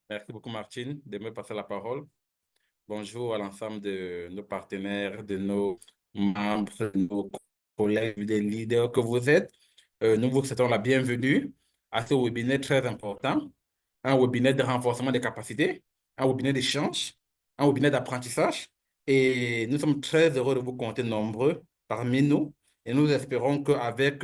Merci beaucoup, Martine, de me passer la parole. Bonjour à l'ensemble de nos partenaires, de nos membres, de nos collègues, des leaders que vous êtes. Nous vous souhaitons la bienvenue à ce webinaire très important, un webinaire de renforcement des capacités, un webinaire d'échange, un webinaire d'apprentissage. Et nous sommes très heureux de vous compter nombreux parmi nous. Et nous espérons qu'avec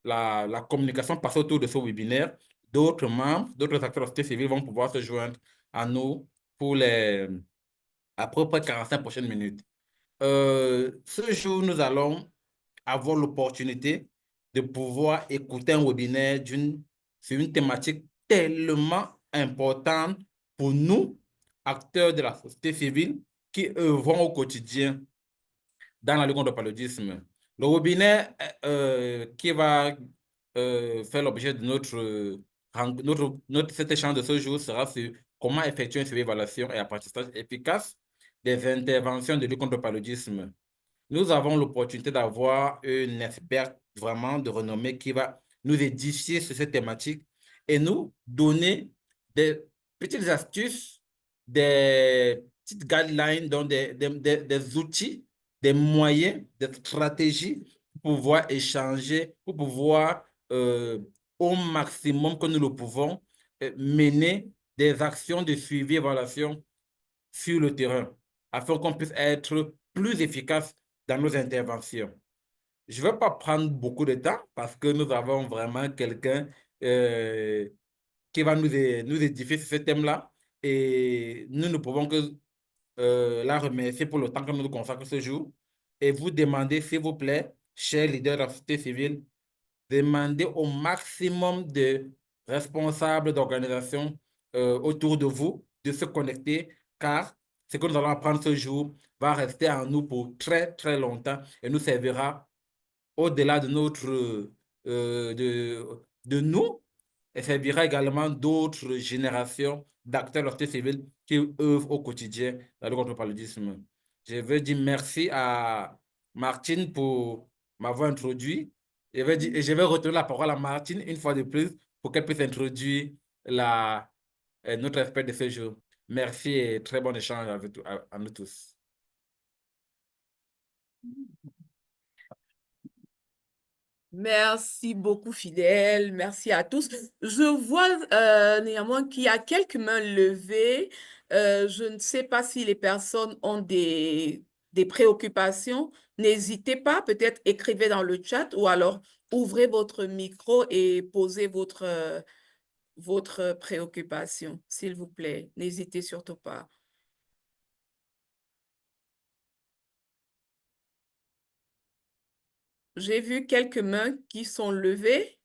la communication passée autour de ce webinaire, d'autres membres, d'autres acteurs de la société civile vont pouvoir se joindre à nous pour à peu près 45 prochaines minutes. Ce jour, nous allons avoir l'opportunité de pouvoir écouter un webinaire sur une thématique tellement importante pour nous, acteurs de la société civile, qui œuvrons au quotidien dans la lutte contre le paludisme. Le webinaire qui va faire l'objet de cet échange de ce jour sera sur comment effectuer une suivi-évaluation et apprentissage efficace des interventions de lutte contre le paludisme. Nous avons l'opportunité d'avoir une experte vraiment de renommée qui va nous édifier sur cette thématique et nous donner des petites astuces, des petites guidelines, donc des outils, des moyens, des stratégies pour pouvoir échanger, pour pouvoir au maximum que nous le pouvons mener des actions de suivi et évaluation sur le terrain afin qu'on puisse être plus efficace dans nos interventions. Je ne vais pas prendre beaucoup de temps parce que nous avons vraiment quelqu'un euh, qui va nous édifier sur ce thème-là et nous ne pouvons que la remercier pour le temps que nous consacre ce jour et vous demander, s'il vous plaît, chers leaders de la société civile, demandez au maximum de responsables d'organisations autour de vous de se connecter car ce que nous allons apprendre ce jour va rester en nous pour très, très longtemps et nous servira au-delà de de nous et servira également d'autres générations d'acteurs de la société civile qui œuvrent au quotidien dans le contre le paludisme. Je veux dire merci à Martine pour m'avoir introduit. Je vais retourner la parole à Martine une fois de plus pour qu'elle puisse introduire notre expert de ce jour. Merci et très bon échange à nous tous. Merci beaucoup, Fidèle. Merci à tous. Je vois néanmoins qu'il y a quelques mains levées. Je ne sais pas si les personnes ont des préoccupations. N'hésitez pas, peut-être écrivez dans le chat ou alors ouvrez votre micro et posez votre préoccupation, s'il vous plaît. N'hésitez surtout pas. J'ai vu quelques mains qui sont levées.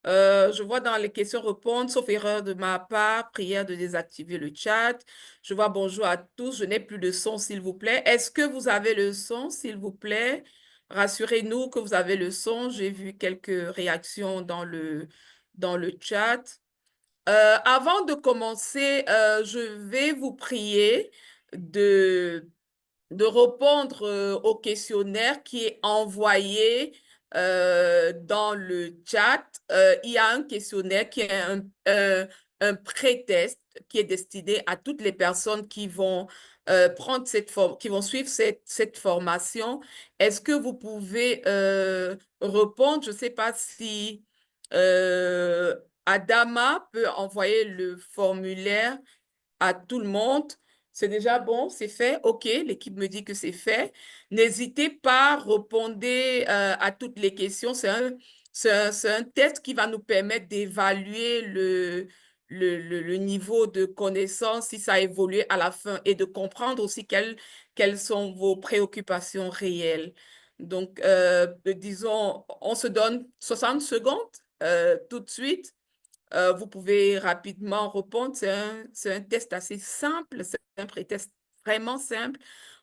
Je vois dans les questions répondre, sauf erreur de ma part, prière de désactiver le chat. Je vois bonjour à tous. Je n'ai plus de son, s'il vous plaît. Est-ce que vous avez le son, s'il vous plaît? Rassurez-nous que vous avez le son. J'ai vu quelques réactions dans le chat. Avant de commencer, je vais vous prier de répondre au questionnaire qui est envoyé dans le chat. Il y a un questionnaire qui est un pré-test qui est destiné à toutes les personnes qui vont prendre qui vont suivre cette formation. Est-ce que vous pouvez répondre? Je ne sais pas si euh, Adama peut envoyer le formulaire à tout le monde. C'est déjà bon, c'est fait. OK, l'équipe me dit que c'est fait. N'hésitez pas, répondez à toutes les questions. C'est un test qui va nous permettre d'évaluer le niveau de connaissance, si ça a évolué à la fin, et de comprendre aussi quelles sont vos préoccupations réelles. Donc, disons, on se donne 60 secondes tout de suite. Vous pouvez rapidement répondre. C'est un test assez simple, c'est un pré-test vraiment simple.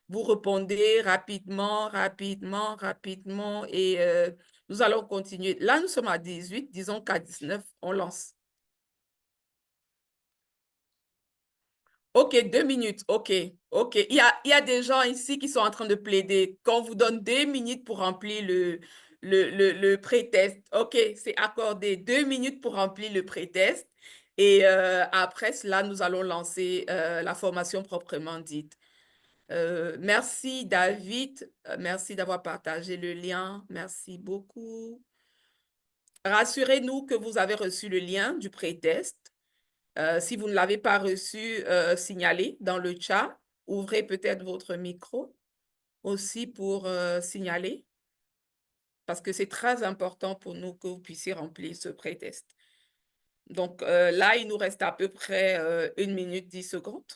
Vous répondez rapidement, rapidement, rapidement et nous allons continuer. Là, nous sommes à 18, disons qu'à 19, on lance. OK, 2 minutes. OK, OK. Il y a des gens ici qui sont en train de plaider qu'on vous donne 2 minutes pour remplir le pré-test. OK, c'est accordé. 2 minutes pour remplir le pré-test. Et après cela, nous allons lancer la formation proprement dite. Merci David, merci d'avoir partagé le lien, merci beaucoup. Rassurez-nous que vous avez reçu le lien du pré-test. Si vous ne l'avez pas reçu, signalez dans le chat. Ouvrez peut-être votre micro aussi pour signaler, parce que c'est très important pour nous que vous puissiez remplir ce pré-test. Donc là, il nous reste à peu près 1 minute 10 secondes.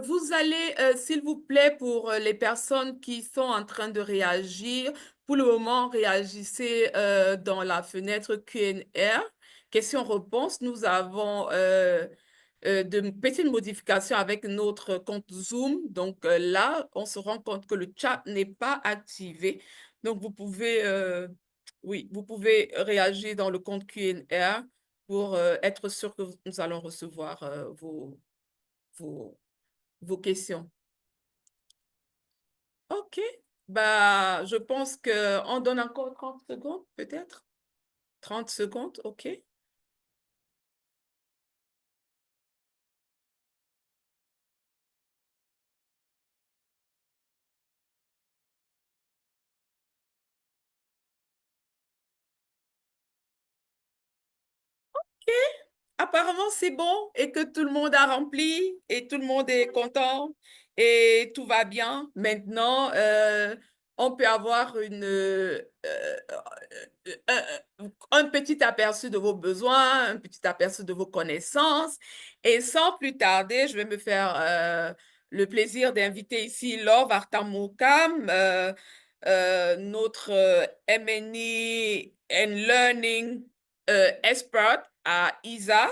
Vous allez, s'il vous plaît, pour les personnes qui sont en train de réagir, pour le moment, réagissez dans la fenêtre Q&A, questions-réponses. Nous avons de petites modifications avec notre compte Zoom. Donc là, on se rend compte que le chat n'est pas activé. Donc vous pouvez, oui, vous pouvez réagir dans le compte Q&A pour être sûr que nous allons recevoir vos questions. OK. Bah, je pense qu'on donne encore 30 secondes, peut-être. 30 secondes, OK. Apparemment, c'est bon et que tout le monde a rempli et tout le monde est content et tout va bien. Maintenant, on peut avoir un petit aperçu de vos besoins, un petit aperçu de vos connaissances. Et sans plus tarder, je vais me faire le plaisir d'inviter ici Laure Vartamukam, notre MNE and Learning expert à ISA.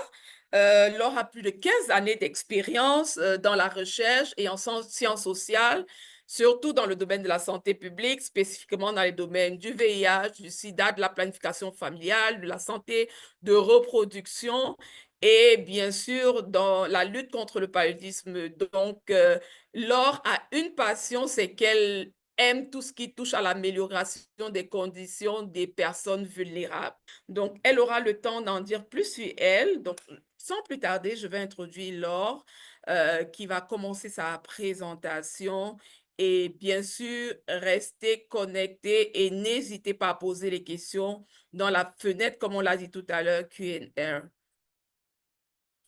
Laure a plus de 15 années d'expérience dans la recherche et en sciences sociales, surtout dans le domaine de la santé publique, spécifiquement dans les domaines du VIH, du sida, de la planification familiale, de la santé de reproduction et bien sûr dans la lutte contre le paludisme. Donc, Laure a une passion, c'est qu'elle aime tout ce qui touche à l'amélioration des conditions des personnes vulnérables. Donc, elle aura le temps d'en dire plus sur elle. Donc, sans plus tarder, je vais introduire Laure qui va commencer sa présentation. Et bien sûr, restez connectés et n'hésitez pas à poser les questions dans la fenêtre, comme on l'a dit tout à l'heure, Q&A.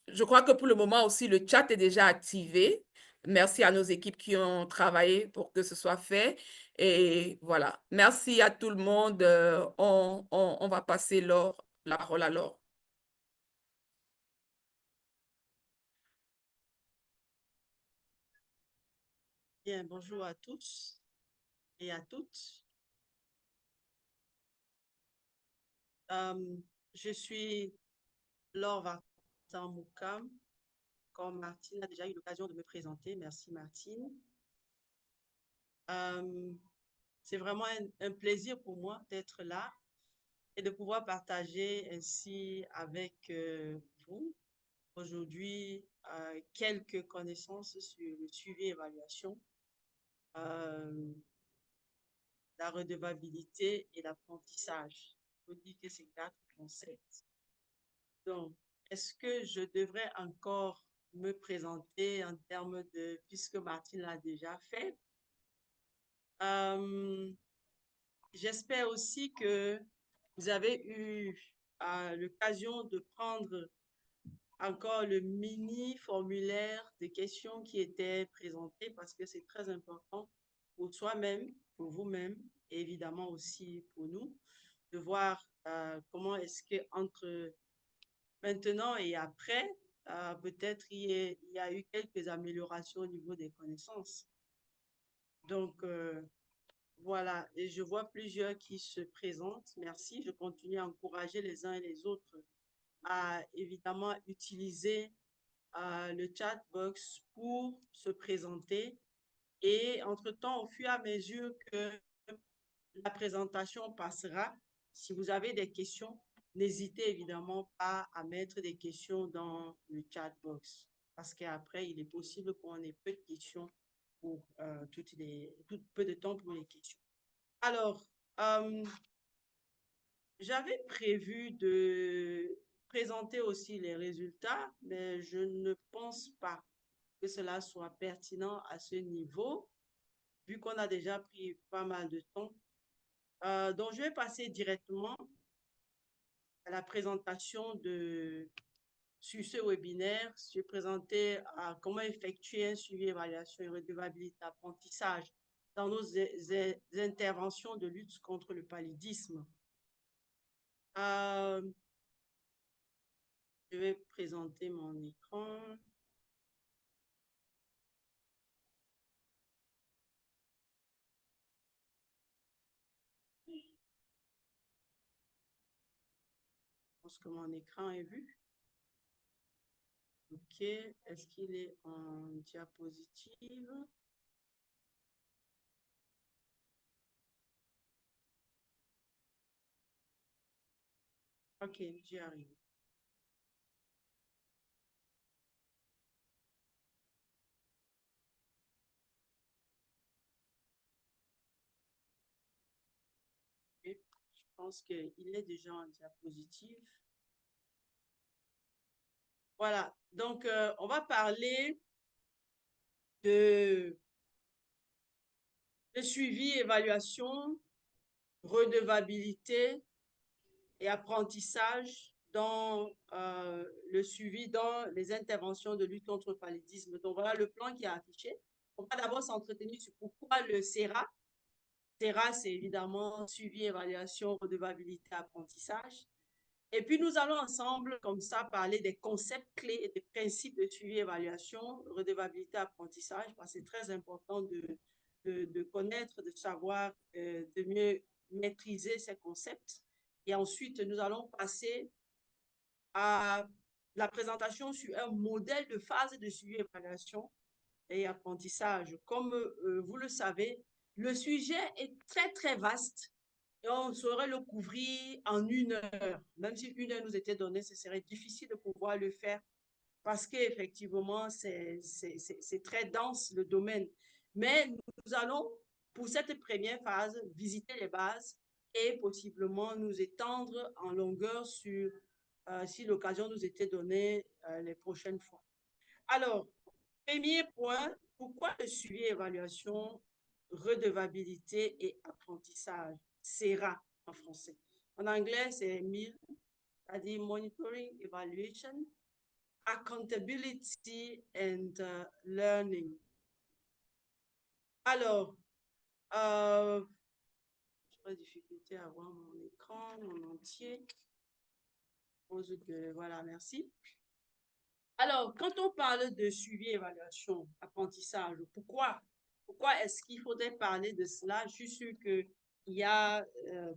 Je crois que pour le moment aussi, le chat est déjà activé. Merci à nos équipes qui ont travaillé pour que ce soit fait. Et voilà. Merci à tout le monde. On va passer la parole à Laure. Bien, bonjour à tous et à toutes. Je suis Laure Vartan-Moukam, comme Martine a déjà eu l'occasion de me présenter. Merci Martine. C'est vraiment un plaisir pour moi d'être là et de pouvoir partager ainsi avec vous aujourd'hui quelques connaissances sur le suivi et évaluation, la redevabilité et l'apprentissage. Je vous dis que c'est 4 concepts. Donc, est-ce que je devrais encore me présenter en termes de, puisque Martine l'a déjà fait? J'espère aussi que vous avez eu l'occasion de prendre encore le mini formulaire de questions qui était présenté parce que c'est très important pour soi-même, pour vous-même et évidemment aussi pour nous de voir comment est-ce que entre maintenant et après, peut-être il y a eu quelques améliorations au niveau des connaissances. Donc, voilà, et je vois plusieurs qui se présentent. Merci. Je continue à encourager les uns et les autres à évidemment utiliser le chat box pour se présenter. Et entre-temps, au fur et à mesure que la présentation passera, si vous avez des questions, n'hésitez évidemment pas à mettre des questions dans le chat box parce qu'après, il est possible qu'on ait peu de questions pour tout peu de temps pour les questions. Alors, j'avais prévu de présenter aussi les résultats, mais je ne pense pas que cela soit pertinent à ce niveau, vu qu'on a déjà pris pas mal de temps. Donc, je vais passer directement à la présentation sur ce webinaire. Je vais présenter comment effectuer un suivi, évaluation et redevabilité apprentissage dans nos interventions de lutte contre le paludisme. Je vais présenter mon écran. Je pense que mon écran est vu. OK. Est-ce qu'il est en diapositive? OK, j'y arrive. Je pense qu'il est déjà en diapositive. Voilà. Donc, on va parler de suivi, évaluation, redevabilité et apprentissage dans le suivi dans les interventions de lutte contre le paludisme. Donc, voilà le plan qui est affiché. On va d'abord s'entretenir sur pourquoi le SERA. SERA, c'est évidemment suivi, évaluation, redevabilité, apprentissage. Et puis, nous allons ensemble, comme ça, parler des concepts clés et des principes de suivi, évaluation, redevabilité, apprentissage, parce que c'est très important de connaître, de savoir, de mieux maîtriser ces concepts. Et ensuite, nous allons passer à la présentation sur un modèle de phase de suivi, évaluation et apprentissage. Comme vous le savez, le sujet est très, très vaste et on saurait le couvrir en 1 heure. Même si 1 heure nous était donnée, ce serait difficile de pouvoir le faire parce qu'effectivement, c'est très dense le domaine. Mais nous allons, pour cette première phase, visiter les bases et possiblement nous étendre en longueur sur, si l'occasion nous était donnée les prochaines fois. Alors, premier point, pourquoi le suivi, évaluation, redevabilité et apprentissage? SERA en français. En anglais, c'est MIL, c'est-à-dire Monitoring, Evaluation, Accountability and Learning. Alors, j'ai des difficultés à voir mon écran, mon entier. Voilà, merci. Alors, quand on parle de suivi, évaluation, apprentissage, pourquoi est-ce qu'il faudrait parler de cela? Je suis sûre qu'il y a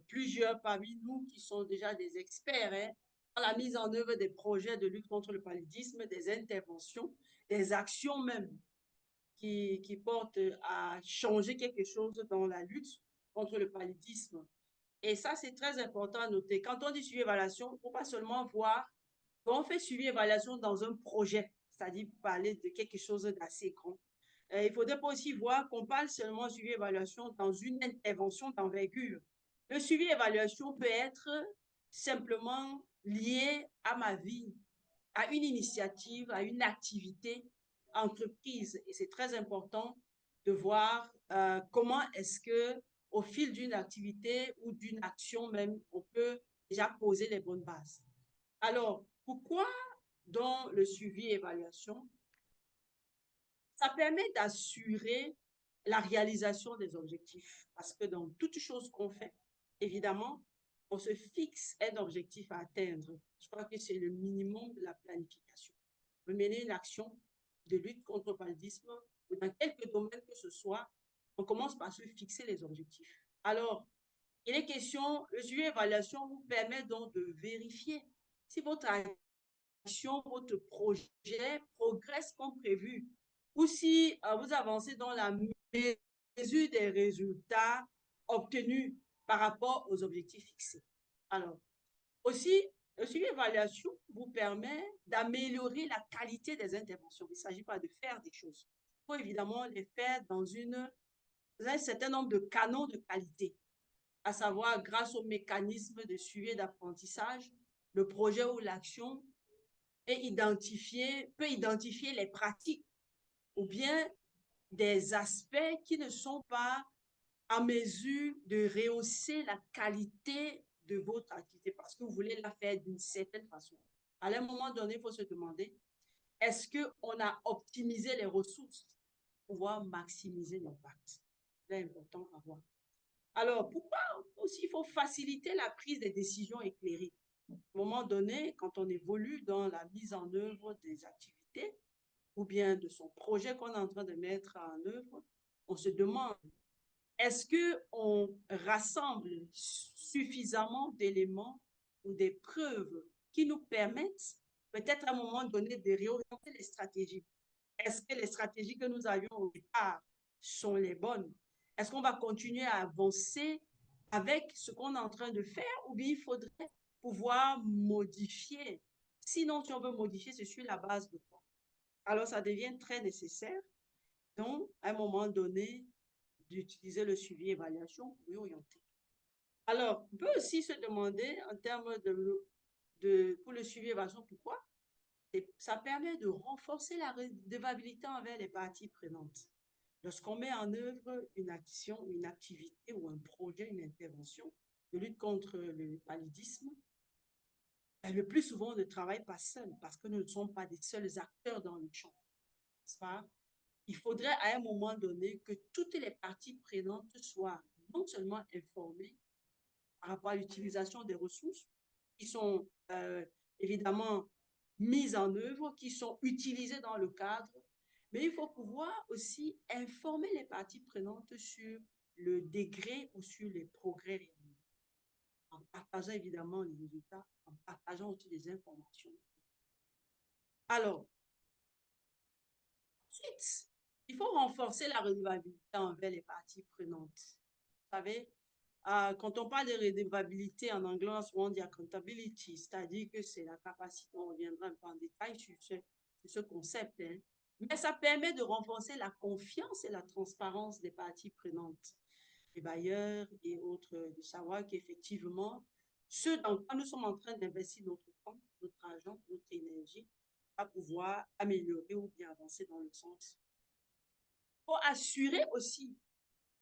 plusieurs parmi nous qui sont déjà des experts hein, dans la mise en œuvre des projets de lutte contre le paludisme, des interventions, des actions même qui portent à changer quelque chose dans la lutte contre le paludisme. Et ça, c'est très important à noter. Quand on dit suivi évaluation, il ne faut pas seulement voir quand on fait suivi évaluation dans un projet, c'est-à-dire parler de quelque chose d'assez grand. Il ne faudrait pas aussi voir qu'on parle seulement suivi évaluation dans une intervention d'envergure. Le suivi évaluation peut être simplement lié à ma vie, à une initiative, à une activité entreprise. Et c'est très important de voir comment est-ce que au fil d'une activité ou d'une action même, on peut déjà poser les bonnes bases. Alors, pourquoi dans le suivi et évaluation? Ça permet d'assurer la réalisation des objectifs. Parce que dans toute chose qu'on fait, évidemment, on se fixe un objectif à atteindre. Je crois que c'est le minimum de la planification. On peut mener une action de lutte contre le paludisme ou dans quelque domaine que ce soit, on commence par se fixer les objectifs. Alors, il est question, le suivi et évaluation vous permet donc de vérifier si votre action, votre projet progresse comme prévu ou si vous avancez dans la mesure des résultats obtenus par rapport aux objectifs fixés. Alors, aussi, le suivi évaluation vous permet d'améliorer la qualité des interventions. Il ne s'agit pas de faire des choses, faut évidemment les faire dans un certain nombre de canons de qualité, à savoir grâce au mécanisme de suivi et d'apprentissage, le projet ou l'action peut identifier les pratiques ou bien des aspects qui ne sont pas à mesure de rehausser la qualité de votre activité parce que vous voulez la faire d'une certaine façon. À un moment donné, il faut se demander, est-ce qu'on a optimisé les ressources pour pouvoir maximiser l'impact? C'est important à voir. Alors, pourquoi aussi il faut faciliter la prise des décisions éclairées? À un moment donné, quand on évolue dans la mise en œuvre des activités ou bien de son projet qu'on est en train de mettre en œuvre, on se demande, est-ce qu'on rassemble suffisamment d'éléments ou des preuves qui nous permettent peut-être à un moment donné de réorienter les stratégies? Est-ce que les stratégies que nous avions au départ sont les bonnes? Est-ce qu'on va continuer à avancer avec ce qu'on est en train de faire ou bien il faudrait pouvoir modifier? Sinon, si on veut modifier, c'est sur la base de quoi? Alors, ça devient très nécessaire, donc, à un moment donné, d'utiliser le suivi et évaluation pour y orienter. Alors, on peut aussi se demander en termes pour le suivi et évaluation, pourquoi? Ça permet de renforcer la redevabilité envers les parties prenantes. Lorsqu'on met en œuvre une action, une activité ou un projet, une intervention de lutte contre le paludisme, le plus souvent, on ne travaille pas seul parce que nous ne sommes pas des seuls acteurs dans le champ. Pas? Il faudrait à un moment donné que toutes les parties prenantes soient non seulement informées par rapport à l'utilisation des ressources qui sont évidemment mises en œuvre, qui sont utilisées dans le cadre, mais il faut pouvoir aussi informer les parties prenantes sur le degré ou sur les progrès réalisés, en partageant évidemment les résultats, en partageant aussi les informations. Alors, ensuite, il faut renforcer la redevabilité envers les parties prenantes. Vous savez, quand on parle de redevabilité, en anglais, on dit accountability, c'est-à-dire que c'est la capacité, on reviendra un peu en détail sur ce concept, hein. Mais ça permet de renforcer la confiance et la transparence des parties prenantes, les bailleurs et autres, de savoir qu'effectivement, ce dans quoi nous sommes en train d'investir notre temps, notre argent, notre énergie, va pouvoir améliorer ou bien avancer dans le sens. Pour assurer aussi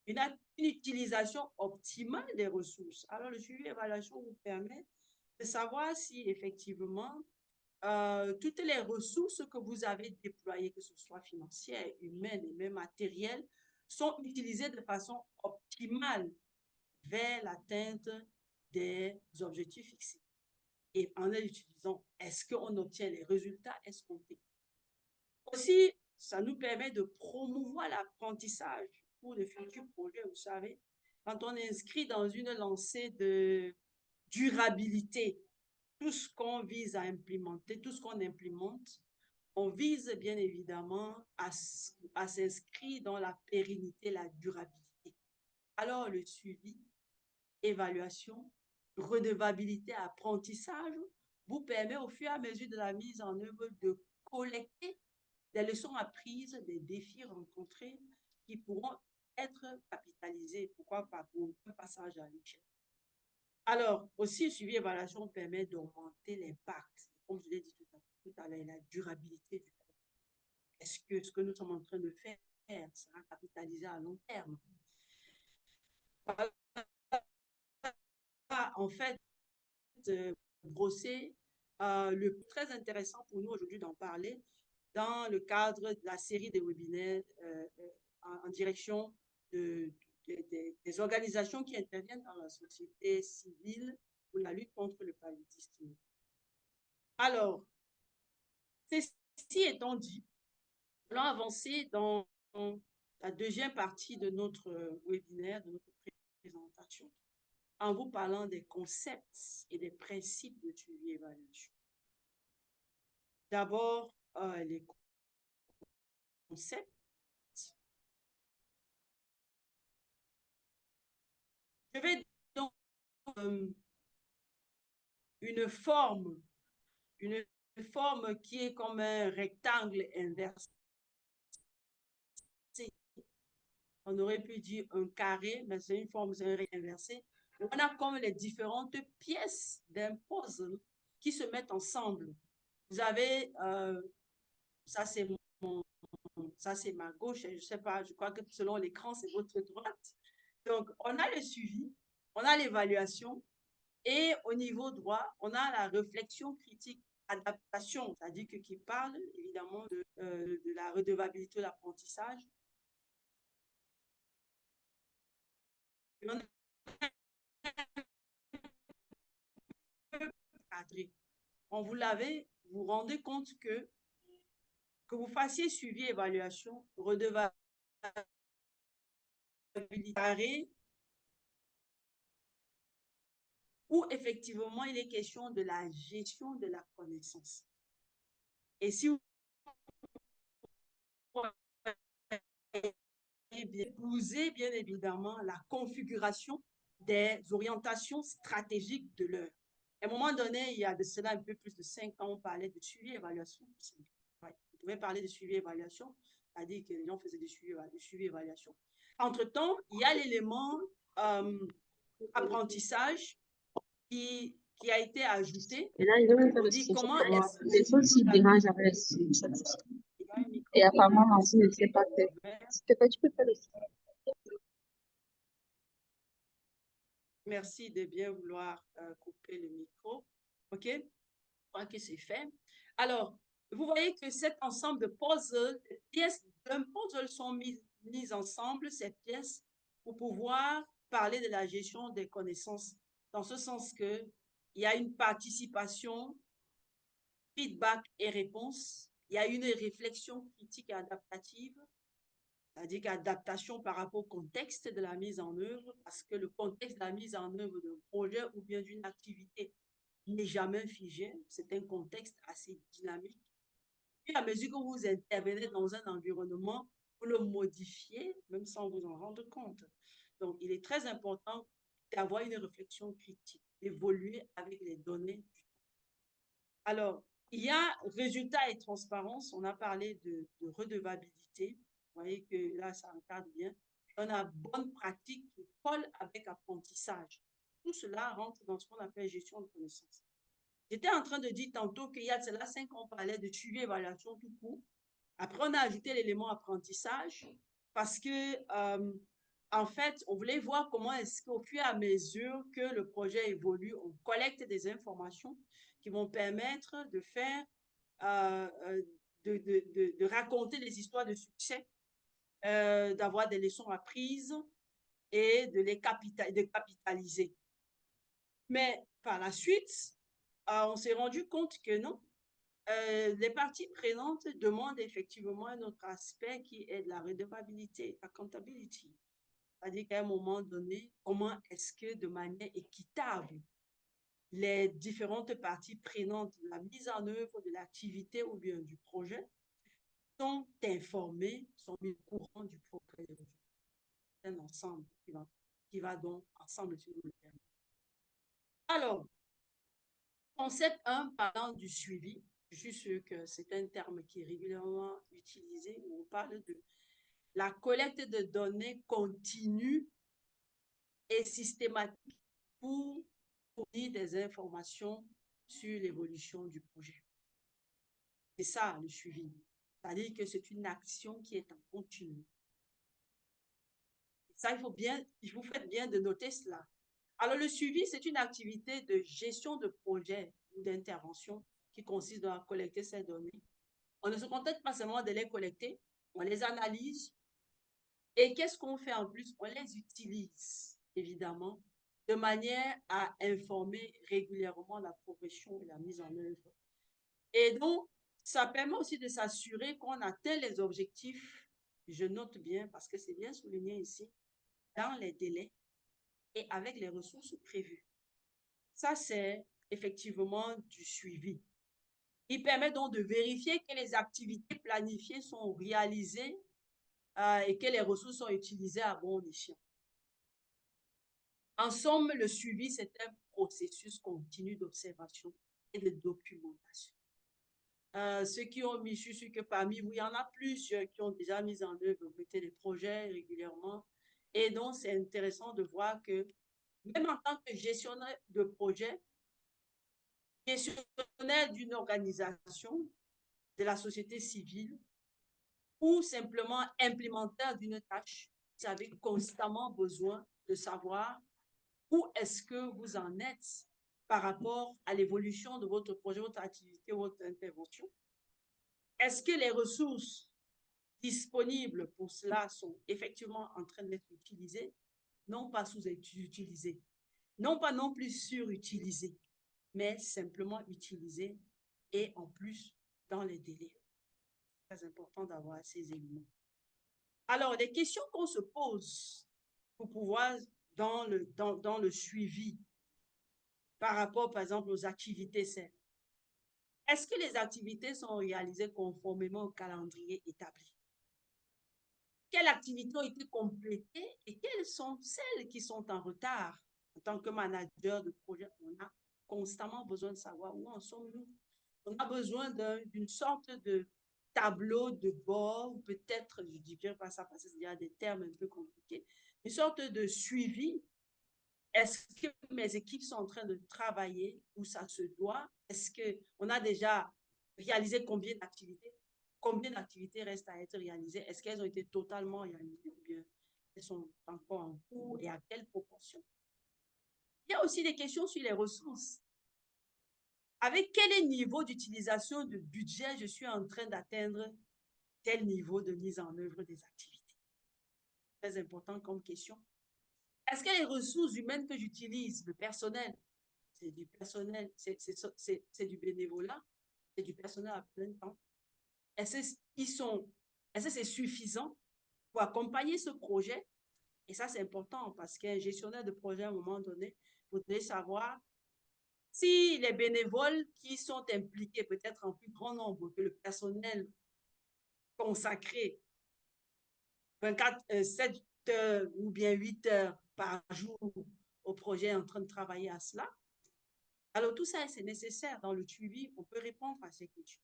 une utilisation optimale des ressources. Alors, le suivi et l'évaluation vous permet de savoir si effectivement toutes les ressources que vous avez déployées, que ce soit financières, humaines et même matérielles, sont utilisées de façon optimale vers l'atteinte des objectifs fixés. Et en les utilisant, est-ce qu'on obtient les résultats escomptés? Aussi, ça nous permet de promouvoir l'apprentissage pour de futurs projets. Vous savez, quand on est inscrit dans une lancée de durabilité, tout ce qu'on vise à implémenter, tout ce qu'on implémente, on vise bien évidemment à s'inscrire dans la pérennité, la durabilité. Alors, le suivi, évaluation, redevabilité, apprentissage vous permet au fur et à mesure de la mise en œuvre de collecter des leçons apprises, des défis rencontrés qui pourront être capitalisés, pourquoi pas, pour un passage à l'échelle. Alors, aussi, le suivi et évaluation permet d'augmenter l'impact, comme je l'ai dit tout à l'heure, la durabilité du projet. Est-ce que ce que nous sommes en train de faire sera capitalisé à long terme? En fait, brosser le très intéressant pour nous aujourd'hui d'en parler dans le cadre de la série des webinaires en direction des organisations qui interviennent dans la société civile pour la lutte contre le paludisme. Alors, ceci étant dit, nous allons avancer dans la deuxième partie de notre webinaire, de notre présentation, en vous parlant des concepts et des principes de suivi et évaluation. D'abord, les concepts. Je vais donc une forme qui est comme un rectangle inversé On aurait pu dire un carré, mais c'est une forme, c'est un ray inversé. On a comme les différentes pièces d'un puzzle qui se mettent ensemble. Vous avez, ça c'est ça c'est ma gauche, je ne sais pas, je crois que selon l'écran, c'est votre droite. Donc, on a le suivi, on a l'évaluation, et au niveau droit, on a la réflexion critique, adaptation, c'est-à-dire que qui parle évidemment de la redevabilité de l'apprentissage. On vous l'avez, vous vous rendez compte que vous fassiez suivi, évaluation, redevabilité, où effectivement il est question de la gestion de la connaissance. Et si vous épousez bien évidemment la configuration des orientations stratégiques de l'heure. À un moment donné, il y a de cela un peu plus de 5 ans, on parlait de suivi-évaluation. Ouais, on pouvait parler de suivi-évaluation, c'est-à-dire que les gens faisaient des suivi-évaluation. Entre-temps, il y a l'élément apprentissage qui a été ajouté. Et là, ils ont On dit comment est-ce les choses qui dérangent avec et apparemment, Nancy ne sait pas faire. Tu peux faire le Merci de bien vouloir couper le micro. OK? Je crois que c'est fait. Alors, vous voyez que cet ensemble de puzzles, les pièces d'un puzzle sont mises ensemble, ces pièces, pour pouvoir parler de la gestion des connaissances, dans ce sens que il y a une participation, feedback et réponse. Il y a une réflexion critique et adaptative, c'est-à-dire qu'adaptation par rapport au contexte de la mise en œuvre, parce que le contexte de la mise en œuvre d'un projet ou bien d'une activité n'est jamais figé, c'est un contexte assez dynamique. Puis à mesure que vous intervenez dans un environnement, vous le modifiez, même sans vous en rendre compte. Donc, il est très important d'avoir une réflexion critique, d'évoluer avec les données du temps. Alors, il y a résultats et transparence. On a parlé de redevabilité. Vous voyez que là, ça encadre bien. On a bonne pratique qui colle avec apprentissage. Tout cela rentre dans ce qu'on appelle gestion de connaissances. J'étais en train de dire tantôt qu'il y a cela 5 ans, on parlait de suivi évaluation tout court. Après, on a ajouté l'élément apprentissage parce que, en fait, on voulait voir comment est-ce qu'au fur et à mesure que le projet évolue, on collecte des informations qui vont permettre de faire, de raconter des histoires de succès, d'avoir des leçons apprises et de capitaliser. Mais par la suite, on s'est rendu compte que non, les parties prenantes demandent effectivement un autre aspect qui est de la redevabilité, accountability. C'est-à-dire qu'à un moment donné, comment est-ce que de manière équitable, les différentes parties prenantes de la mise en œuvre de l'activité ou bien du projet sont informées, sont mis au courant du progrès de C'est un ensemble qui va donc ensemble sur le terrain. Alors, concept 1, parlant du suivi, je suis sûre que c'est un terme qui est régulièrement utilisé, où on parle de la collecte de données continue et systématique pour fournir des informations sur l'évolution du projet. C'est ça le suivi. C'est-à-dire que c'est une action qui est en continu. Ça, il vous faites bien de noter cela. Alors, le suivi, c'est une activité de gestion de projet ou d'intervention qui consiste à collecter ces données. On ne se contente pas seulement de les collecter, on les analyse. Et qu'est-ce qu'on fait en plus? On les utilise, évidemment, de manière à informer régulièrement la progression et la mise en œuvre. Et donc, ça permet aussi de s'assurer qu'on atteint les objectifs, je note bien parce que c'est bien souligné ici, dans les délais et avec les ressources prévues. Ça, c'est effectivement du suivi. Il permet donc de vérifier que les activités planifiées sont réalisées et que les ressources sont utilisées à bon escient. En somme, le suivi, c'est un processus continu d'observation et de documentation. ceux qui ont mis, je suis sûr que parmi vous, il y en a plusieurs qui ont déjà mis en œuvre des projets régulièrement. Et donc, c'est intéressant de voir que même en tant que gestionnaire de projet, gestionnaire d'une organisation, de la société civile, ou simplement implémentaire d'une tâche, vous avez constamment besoin de savoir où est-ce que vous en êtes par rapport à l'évolution de votre projet, votre activité, votre intervention. Est-ce que les ressources disponibles pour cela sont effectivement en train d'être utilisées, non pas sous-utilisées, non pas non plus surutilisées, mais simplement utilisées et en plus dans les délais. C'est très important d'avoir ces éléments. Alors, les questions qu'on se pose pour pouvoir, dans le suivi, par rapport, par exemple, aux activités, c'est est-ce que les activités sont réalisées conformément au calendrier établi? Quelles activités ont été complétées et quelles sont celles qui sont en retard? En tant que manager de projet, on a constamment besoin de savoir où en sommes-nous. On a besoin d'une sorte de tableau de bord, peut-être, je ne dis pas ça parce qu'il y a des termes un peu compliqués, une sorte de suivi. Est-ce que mes équipes sont en train de travailler où ça se doit? Est-ce qu'on a déjà réalisé combien d'activités? Combien d'activités restent à être réalisées? Est-ce qu'elles ont été totalement réalisées ou bien elles sont encore en cours et à quelle proportion? Il y a aussi des questions sur les ressources. Avec quel niveau d'utilisation de budget je suis en train d'atteindre tel niveau de mise en œuvre des activités? Très important comme question. Est-ce que les ressources humaines que j'utilise, le personnel, c'est du personnel, c'est du bénévolat, c'est du personnel à plein temps? Est-ce que c'est suffisant pour accompagner ce projet? Et ça, c'est important parce qu'un gestionnaire de projet, à un moment donné, faudrait savoir si les bénévoles qui sont impliqués, peut-être en plus grand nombre que le personnel consacré 7 heures ou bien 8 heures par jour au projet en train de travailler à cela. Alors, tout ça, c'est nécessaire dans le suivi. On peut répondre à ces questions.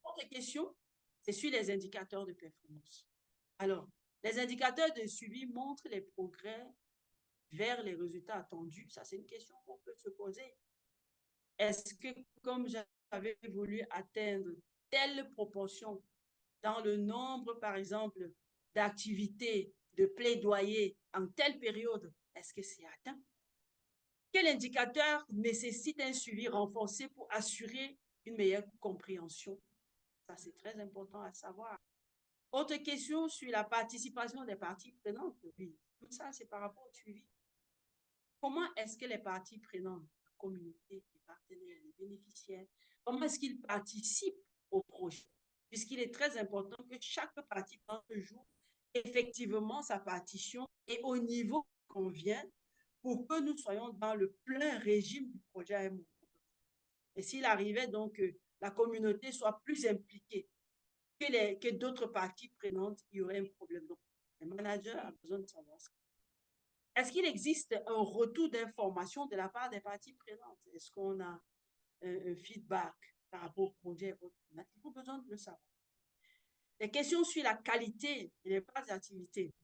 Autre question, c'est sur les indicateurs de performance. Alors, les indicateurs de suivi montrent les progrès vers les résultats attendus. Ça, c'est une question qu'on peut se poser. Est-ce que, comme j'avais voulu atteindre telle proportion dans le nombre, par exemple, d'activités, de plaidoyer en telle période, est-ce que c'est atteint? Quel indicateur nécessite un suivi renforcé pour assurer une meilleure compréhension? Ça, c'est très important à savoir. Autre question sur la participation des parties prenantes. Oui, tout ça, c'est par rapport au suivi. Comment est-ce que les parties prenantes, la communauté, les partenaires, les bénéficiaires, comment est-ce qu'ils participent au projet? Puisqu'il est très important que chaque partie prenante joue effectivement sa partition et au niveau qu'on vient pour que nous soyons dans le plein régime du projet à un moment. Et s'il arrivait donc que la communauté soit plus impliquée que d'autres parties prenantes, il y aurait un problème. Donc, le manager a besoin de savoir ça. Est-ce qu'il existe un retour d'information de la part des parties prenantes? Est-ce qu'on a un feedback par rapport au projet? On a toujours besoin de le savoir. Les questions sur la qualité et les bases d'activité.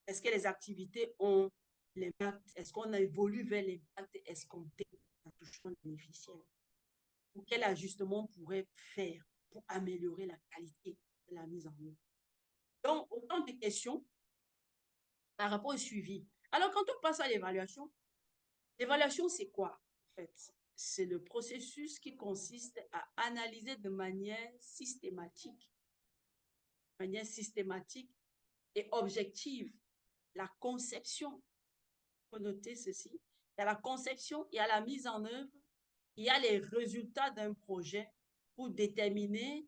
Est-ce que les activités ont l'impact? Est-ce qu'on évolue vers l'impact escompté en touchant les bénéficiaires? Ou quel ajustement on pourrait faire pour améliorer la qualité de la mise en œuvre? Donc, autant de questions par rapport au suivi. Alors, quand on passe à l'évaluation, l'évaluation, c'est quoi, en fait? C'est le processus qui consiste à analyser de manière systématique et objective la conception. Il faut noter ceci. Il y a la conception, il y a la mise en œuvre, il y a les résultats d'un projet pour déterminer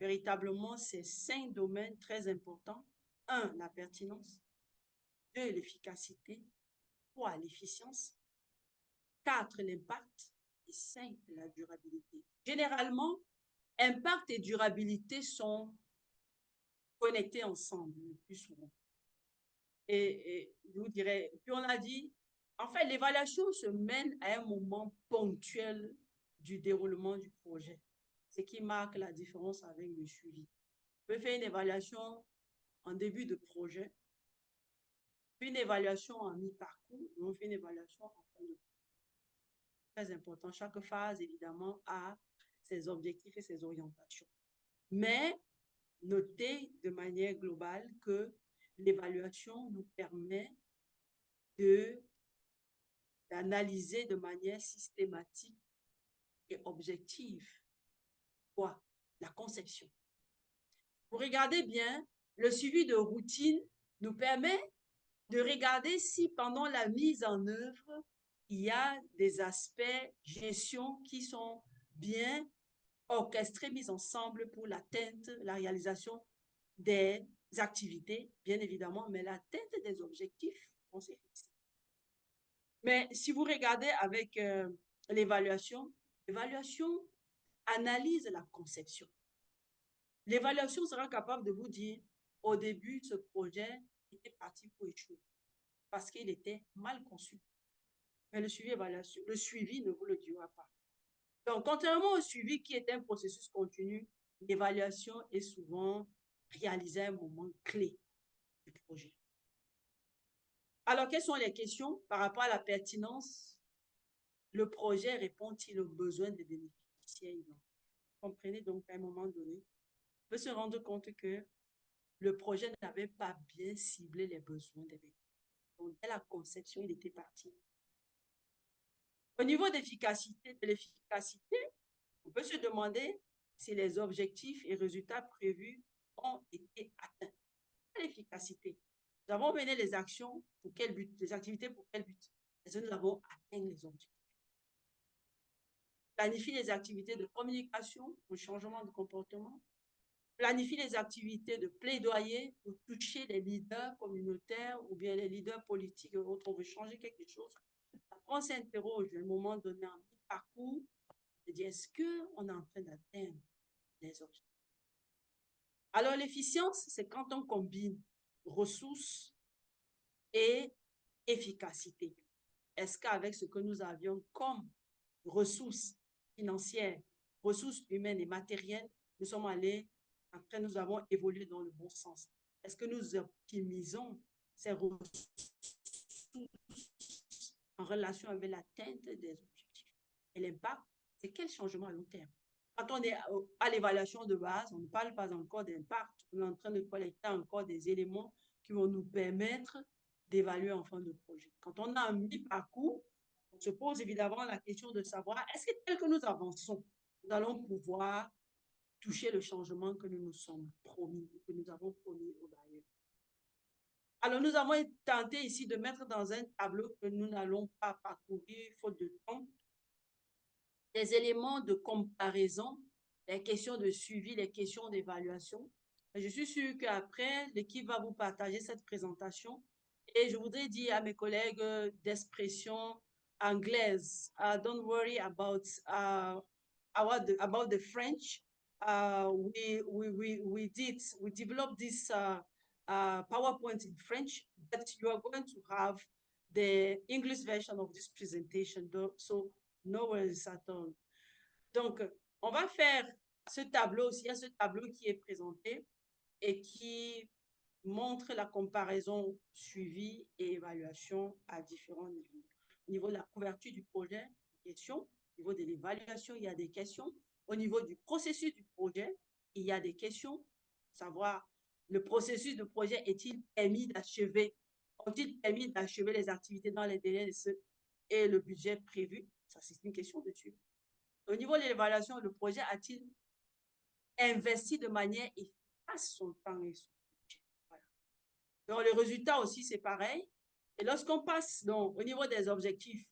véritablement ces 5 domaines très importants. 1, la pertinence. 2, l'efficacité. 3, l'efficience. 4, l'impact. Et 5, la durabilité. Généralement, impact et durabilité sont connectés ensemble le plus souvent. Et je vous dirais, puis on a dit, en fait, l'évaluation se mène à un moment ponctuel du déroulement du projet. ce qui marque la différence avec le suivi. On peut faire une évaluation en début de projet, puis une évaluation en mi-parcours, et on fait une évaluation en fin de projet. Très important. Chaque phase, évidemment, a ses objectifs et ses orientations. Mais notez de manière globale que l'évaluation nous permet d'analyser de manière systématique et objective quoi? La conception. Vous regardez bien, le suivi de routine nous permet de regarder si pendant la mise en œuvre, il y a des aspects gestion qui sont bien orchestrés, mis ensemble pour l'atteinte, la réalisation des activités, bien évidemment, mais l'atteinte des objectifs qu'on s'est fixés. Mais si vous regardez avec l'évaluation analyse la conception. L'évaluation sera capable de vous dire, au début, ce projet était parti pour échouer parce qu'il était mal conçu. Mais le suivi ne vous le dira pas. Donc, contrairement au suivi qui est un processus continu, l'évaluation est souvent réalisée à un moment clé du projet. Alors, quelles sont les questions par rapport à la pertinence? Le projet répond-il aux besoins des bénéficiaires? Comprenez donc qu'à un moment donné, on peut se rendre compte que le projet n'avait pas bien ciblé les besoins des bénéficiaires. Donc, dès la conception, il était parti. Au niveau de l'efficacité, on peut se demander si les objectifs et résultats prévus ont été atteints. L'efficacité. Nous avons mené les actions pour quel but? Les activités pour quel but? Est-ce que nous avons atteint les objectifs? Planifie les activités de communication pour le changement de comportement. Planifie les activités de plaidoyer pour toucher les leaders communautaires ou bien les leaders politiques et autres. On veut changer quelque chose. On s'interroge à un moment donné en parcours et dit est-ce qu'on est en train d'atteindre les objectifs? Alors, l'efficience, c'est quand on combine ressources et efficacité. Est-ce qu'avec ce que nous avions comme ressources financières, ressources humaines et matérielles, nous sommes allés, après nous avons évolué dans le bon sens? Est-ce que nous optimisons ces ressources en relation avec l'atteinte des objectifs? Et l'impact, c'est quel changement à long terme? Quand on est à l'évaluation de base, on ne parle pas encore d'impact. On est en train de collecter encore des éléments qui vont nous permettre d'évaluer en fin de projet. Quand on a un mi-parcours, on se pose évidemment la question de savoir est-ce que tel que nous avançons, nous allons pouvoir toucher le changement que nous nous sommes promis, que nous avons promis aux bailleurs. Alors, nous avons tenté ici de mettre dans un tableau que nous n'allons pas parcourir, faute de temps, des éléments de comparaison, les questions de suivi, les questions d'évaluation. Je suis sûre qu'après, l'équipe va vous partager cette présentation. Et je voudrais dire à mes collègues d'expression anglaise, don't worry about the French. We developed this PowerPoint in French, but you are going to have the English version of this presentation. So no worries at all. Donc, on va faire ce tableau aussi. Il y a ce tableau qui est présenté et qui montre la comparaison suivi et évaluation à différents niveaux. Au niveau de la couverture du projet, questions. Au niveau de l'évaluation, il y a des questions. Au niveau du processus du projet, il y a des questions. Savoir, le processus de projet est-il permis d'achever? Ont-ils permis d'achever les activités dans les délais et le budget prévu? Ça, c'est une question de suivi. Au niveau de l'évaluation, le projet a-t-il investi de manière efficace son temps et son budget? Voilà. Donc, le résultat aussi, c'est pareil. Et lorsqu'on passe donc, au niveau des objectifs,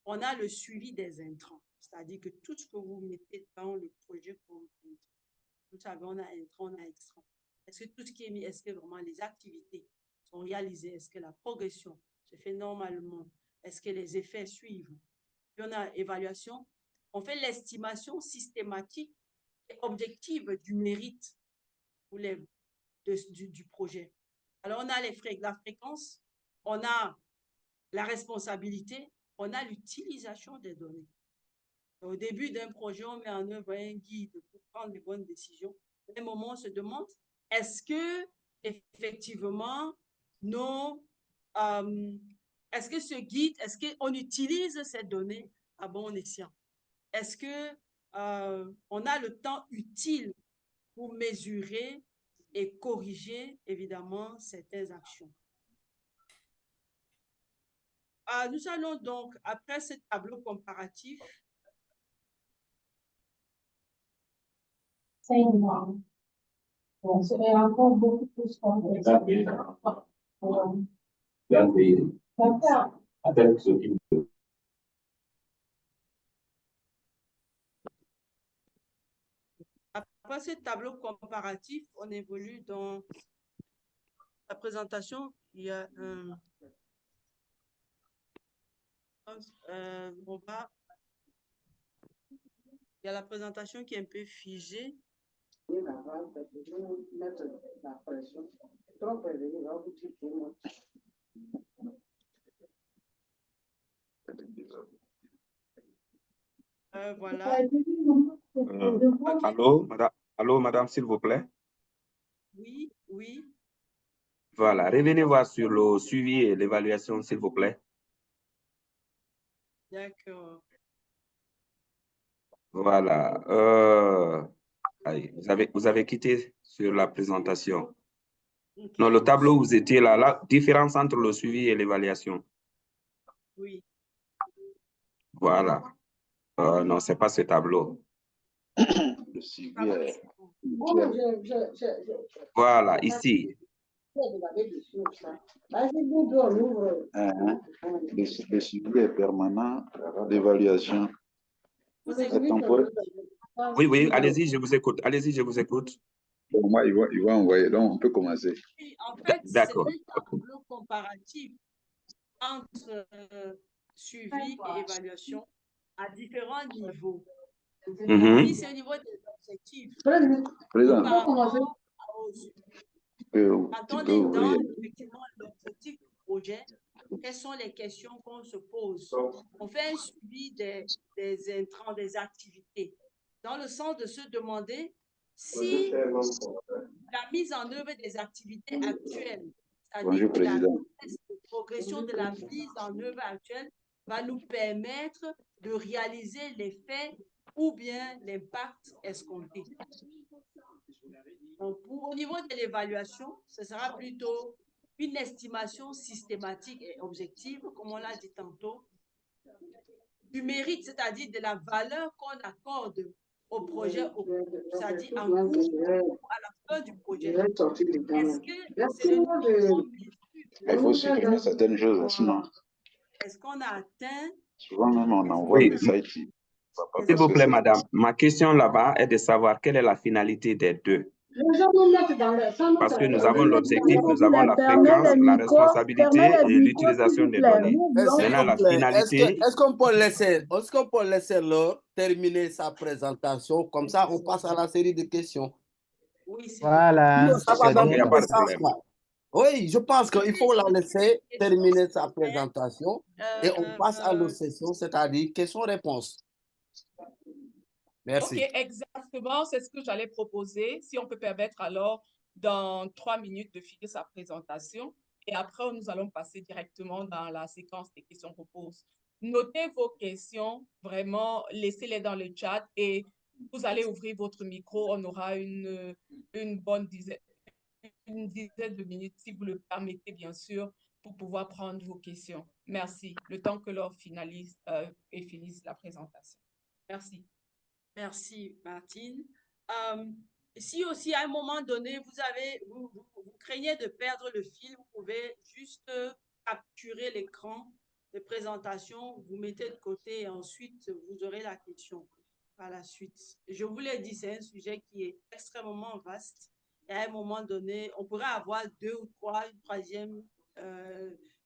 on a le suivi des intrants. C'est-à-dire que tout ce que vous mettez dans le projet comme intrant, vous savez, on a intrant, on a extrant. Est-ce que tout ce qui est mis, est-ce que vraiment les activités sont réalisées? Est-ce que la progression se fait normalement? Est-ce que les effets suivent? Puis on a évaluation. On fait l'estimation systématique et objective du mérite pour du projet. Alors, on a la fréquence, on a la responsabilité, on a l'utilisation des données. Au début d'un projet, on met en œuvre un guide pour prendre les bonnes décisions. À un moment, on se demande, est-ce que effectivement, est-ce que ce guide, est-ce qu'on utilise ces données à bon escient? Est-ce que on a le temps utile pour mesurer et corriger, évidemment, certaines actions? Nous allons donc, après ce tableau comparatif, On serait encore beaucoup plus complexe. après ce tableau comparatif, on évolue dans la présentation. Il y a il y a la présentation qui est un peu figée. Voilà. Allô, madame, s'il vous plaît. Oui, oui. Voilà, revenez voir sur le suivi et l'évaluation, s'il vous plaît. D'accord. Voilà. Vous avez quitté sur la présentation. Okay. Non, le tableau, vous étiez là. La différence entre le suivi et l'évaluation. Oui. Voilà. Non, ce n'est pas ce tableau. Le suivi est... Voilà, ici. Le suivi est permanent, l'évaluation est temporaire. Oui, oui, allez-y, je vous écoute. Allez-y, je vous écoute. Bon, moi, il va envoyer, donc on peut commencer. Oui, en fait, c'est un tableau comparatif entre suivi et évaluation à différents niveaux. Ici, c'est au niveau des objectifs. Président, quand on est dans effectivement l'objectif du projet, quelles sont les questions qu'on se pose? On fait un suivi des intrants, des activités, dans le sens de se demander si la mise en œuvre des activités actuelles, c'est-à-dire la progression de la mise en œuvre actuelle, va nous permettre de réaliser l'effet ou bien l'impact escompté. Donc, au niveau de l'évaluation, ce sera plutôt une estimation systématique et objective, comme on l'a dit tantôt, du mérite, c'est-à-dire de la valeur qu'on accorde au projet, c'est-à-dire en cours à la fin du projet. Est-ce que c'est le niveau qu'on mesure? Il faut supprimer certaines choses, sinon. Est-ce qu'on a atteint? Souvent même, on envoie le site. S'il vous plaît, madame, ma question là-bas est de savoir quelle est la finalité des deux. Parce que nous avons l'objectif, nous avons la fréquence, la responsabilité et l'utilisation des données. Maintenant, la finalité... Est-ce qu'on peut laisser l'heure terminer sa présentation? Comme ça, on passe à la série de questions. Oui, c'est voilà. Ça va dans Il n'y a tous pas les de sens, problème. là. Oui, je pense qu'il faut la laisser terminer sa présentation et on passe à l'autre session, c'est-à-dire questions-réponses. Merci. OK, exactement, c'est ce que j'allais proposer. Si on peut permettre alors dans 3 minutes de finir sa présentation et après nous allons passer directement dans la séquence des questions-réponses. Notez vos questions, vraiment, laissez-les dans le chat et vous allez ouvrir votre micro. On aura une bonne dizaine de minutes, si vous le permettez, bien sûr, pour pouvoir prendre vos questions. Merci. Le temps que l'on finalise et finisse la présentation. Merci. Merci, Martine. Si aussi, à un moment donné, vous craignez de perdre le fil, vous pouvez juste capturer l'écran de présentation, vous mettez de côté et ensuite, vous aurez la question à la suite. Je vous l'ai dit, c'est un sujet qui est extrêmement vaste. Et à un moment donné, on pourrait avoir 2 ou 3,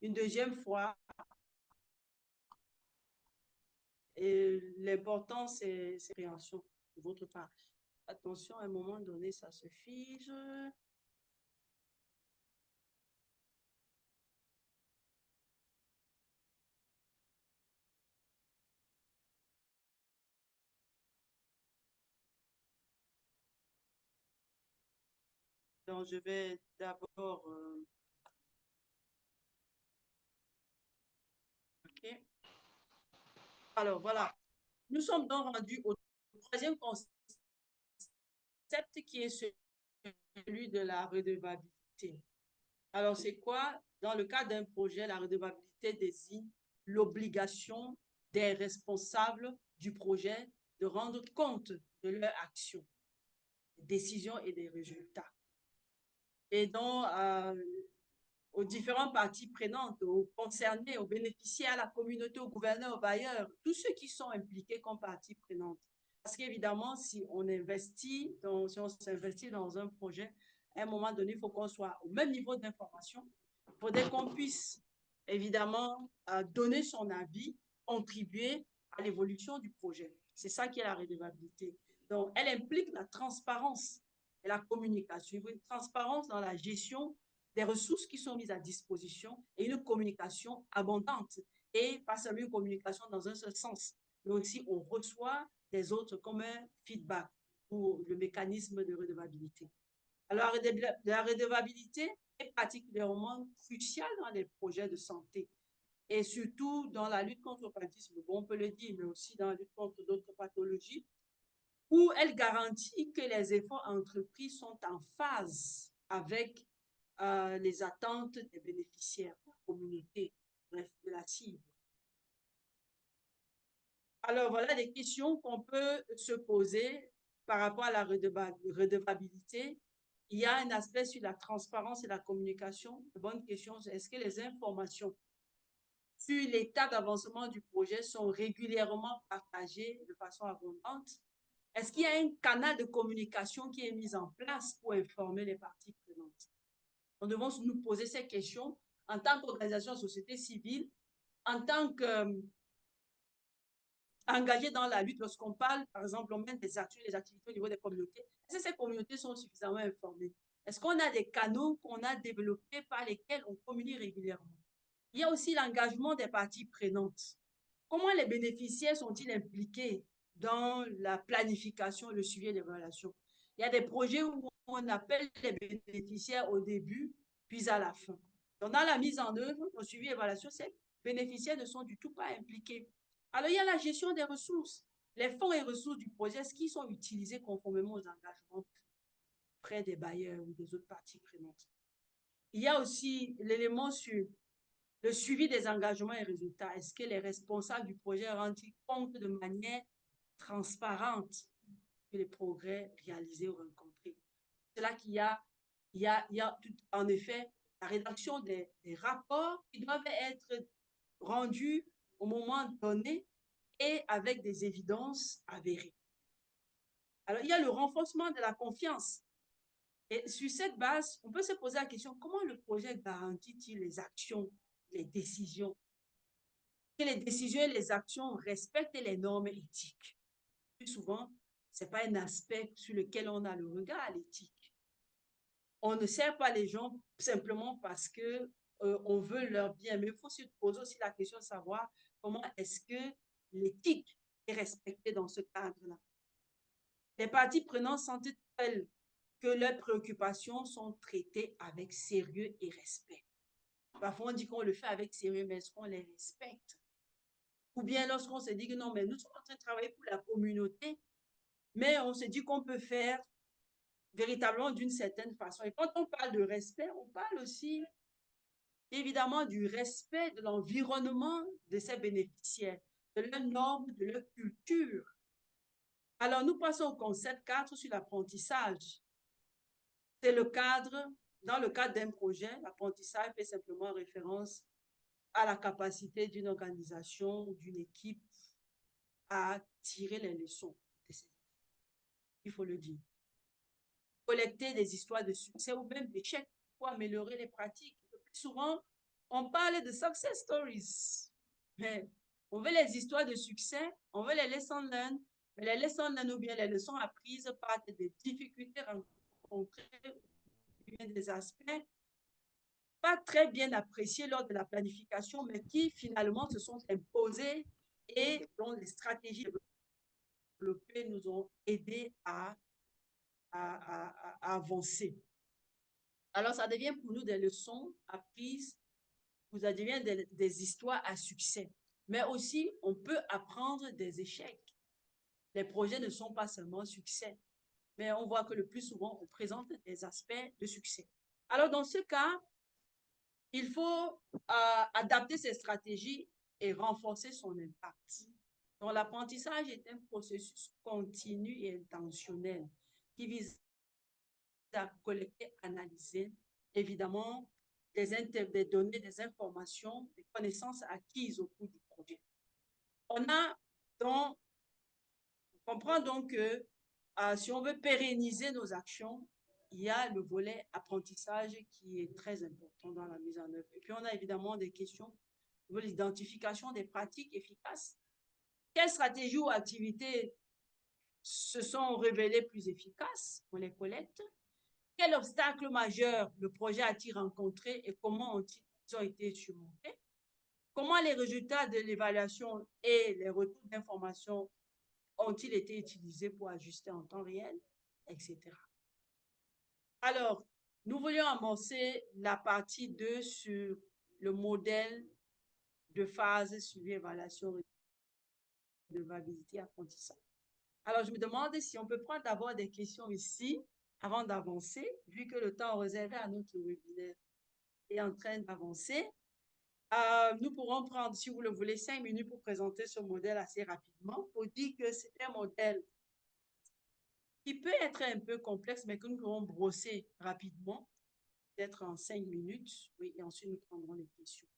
une deuxième fois. Et l'important, c'est réaction de votre part. Attention, à un moment donné, ça se fige. Donc, je vais d'abord... OK. Alors, voilà. Nous sommes donc rendus au troisième concept qui est celui de la redevabilité. Alors, c'est quoi? Dans le cas d'un projet, la redevabilité désigne l'obligation des responsables du projet de rendre compte de leur action, des décisions et des résultats. Et donc, aux différentes parties prenantes, aux concernés, aux bénéficiaires, à la communauté, aux gouverneurs, aux bailleurs, tous ceux qui sont impliqués comme parties prenantes. Parce qu'évidemment, si on s'investit dans un projet, à un moment donné, il faut qu'on soit au même niveau d'information. Il faudrait qu'on puisse, évidemment, donner son avis, contribuer à l'évolution du projet. C'est ça qui est la redevabilité. Donc, elle implique la transparence et la communication. Il faut une transparence dans la gestion des ressources qui sont mises à disposition et une communication abondante. Et pas seulement une communication dans un seul sens, mais aussi on reçoit des autres comme un feedback pour le mécanisme de redevabilité. Alors, la redevabilité est particulièrement cruciale dans les projets de santé et surtout dans la lutte contre le paludisme, bon, on peut le dire, mais aussi dans la lutte contre d'autres pathologies, où elle garantit que les efforts entrepris sont en phase avec les attentes des bénéficiaires, de la communauté, bref, de la cible. Alors, voilà des questions qu'on peut se poser par rapport à la redevabilité. Il y a un aspect sur la transparence et la communication. La bonne question, c'est est-ce que les informations sur l'état d'avancement du projet sont régulièrement partagées de façon abondante? Est-ce qu'il y a un canal de communication qui est mis en place pour informer les parties prenantes? Nous devons nous poser ces questions en tant qu'organisation de société civile, en tant qu'engagés dans la lutte. Lorsqu'on parle, par exemple, on mène des actions, des activités au niveau des communautés. Est-ce que ces communautés sont suffisamment informées? Est-ce qu'on a des canaux qu'on a développés par lesquels on communique régulièrement? Il y a aussi l'engagement des parties prenantes. Comment les bénéficiaires sont-ils impliqués dans la planification, le suivi et l'évaluation? Il y a des projets où on appelle les bénéficiaires au début, puis à la fin. Donc, dans la mise en œuvre, le suivi et l'évaluation, ces bénéficiaires ne sont du tout pas impliqués. Alors, il y a la gestion des ressources. Les fonds et ressources du projet, est-ce qu'ils sont utilisés conformément aux engagements près des bailleurs ou des autres parties prenantes? Il y a aussi l'élément sur le suivi des engagements et résultats. Est-ce que les responsables du projet rendent compte de manière transparente les progrès réalisés ou rencontrés? C'est là qu'il y a en effet la rédaction des rapports qui doivent être rendus au moment donné et avec des évidences avérées. Alors, il y a le renforcement de la confiance. Et sur cette base, on peut se poser la question, comment le projet garantit-il les actions, les décisions, que les décisions et les actions respectent les normes éthiques? Plus souvent, ce n'est pas un aspect sur lequel on a le regard, l'éthique. On ne sert pas les gens simplement parce que on veut leur bien, mais il faut se poser aussi la question de savoir comment est-ce que l'éthique est respectée dans ce cadre-là. Les parties prenantes sentent-elles que leurs préoccupations sont traitées avec sérieux et respect? Parfois, on dit qu'on le fait avec sérieux, mais est-ce qu'on les respecte? Ou bien lorsqu'on se dit que non, mais nous sommes en train de travailler pour la communauté, mais on se dit qu'on peut faire véritablement d'une certaine façon. Et quand on parle de respect, on parle aussi évidemment du respect de l'environnement de ces bénéficiaires, de leurs normes, de leur culture. Alors, nous passons au concept 4 sur l'apprentissage. C'est le cadre, dans le cadre d'un projet, l'apprentissage fait simplement référence à la capacité d'une organisation ou d'une équipe à tirer les leçons de ces actes. Il faut le dire. Collecter des histoires de succès ou même d'échecs pour améliorer les pratiques. Le plus souvent, on parle de success stories, mais on veut les histoires de succès, on veut les lessons learned, mais les lessons learned ou bien les leçons apprises partent des difficultés rencontrées, des aspects pas très bien appréciés lors de la planification, mais qui finalement se sont imposés et dont les stratégies développées nous ont aidés à avancer. Alors, ça devient pour nous des leçons apprises, ça devient des histoires à succès. Mais aussi, on peut apprendre des échecs. Les projets ne sont pas seulement succès, mais on voit que le plus souvent, on présente des aspects de succès. Alors, dans ce cas, il faut adapter ses stratégies et renforcer son impact. Donc, l'apprentissage est un processus continu et intentionnel qui vise à collecter, analyser, évidemment, des données, des informations, des connaissances acquises au cours du projet. On comprend donc que si on veut pérenniser nos actions, il y a le volet apprentissage qui est très important dans la mise en œuvre. Et puis, on a évidemment des questions de l'identification des pratiques efficaces. Quelles stratégies ou activités se sont révélées plus efficaces? On les collecte. Quel obstacle majeur le projet a-t-il rencontré et comment ils ont été surmontés? Comment les résultats de l'évaluation et les retours d'informations ont-ils été utilisés pour ajuster en temps réel, etc. Alors, nous voulions amorcer la partie 2 sur le modèle de phase suivi évaluation de validité apprentissage. Alors, je me demande si on peut prendre d'abord des questions ici avant d'avancer, vu que le temps réservé à notre webinaire est en train d'avancer. Nous pourrons prendre, si vous le voulez, 5 minutes pour présenter ce modèle assez rapidement, pour dire que c'est un modèle qui peut être un peu complexe, mais que nous pourrons brosser rapidement, peut-être en 5 minutes, oui, et ensuite nous prendrons les questions.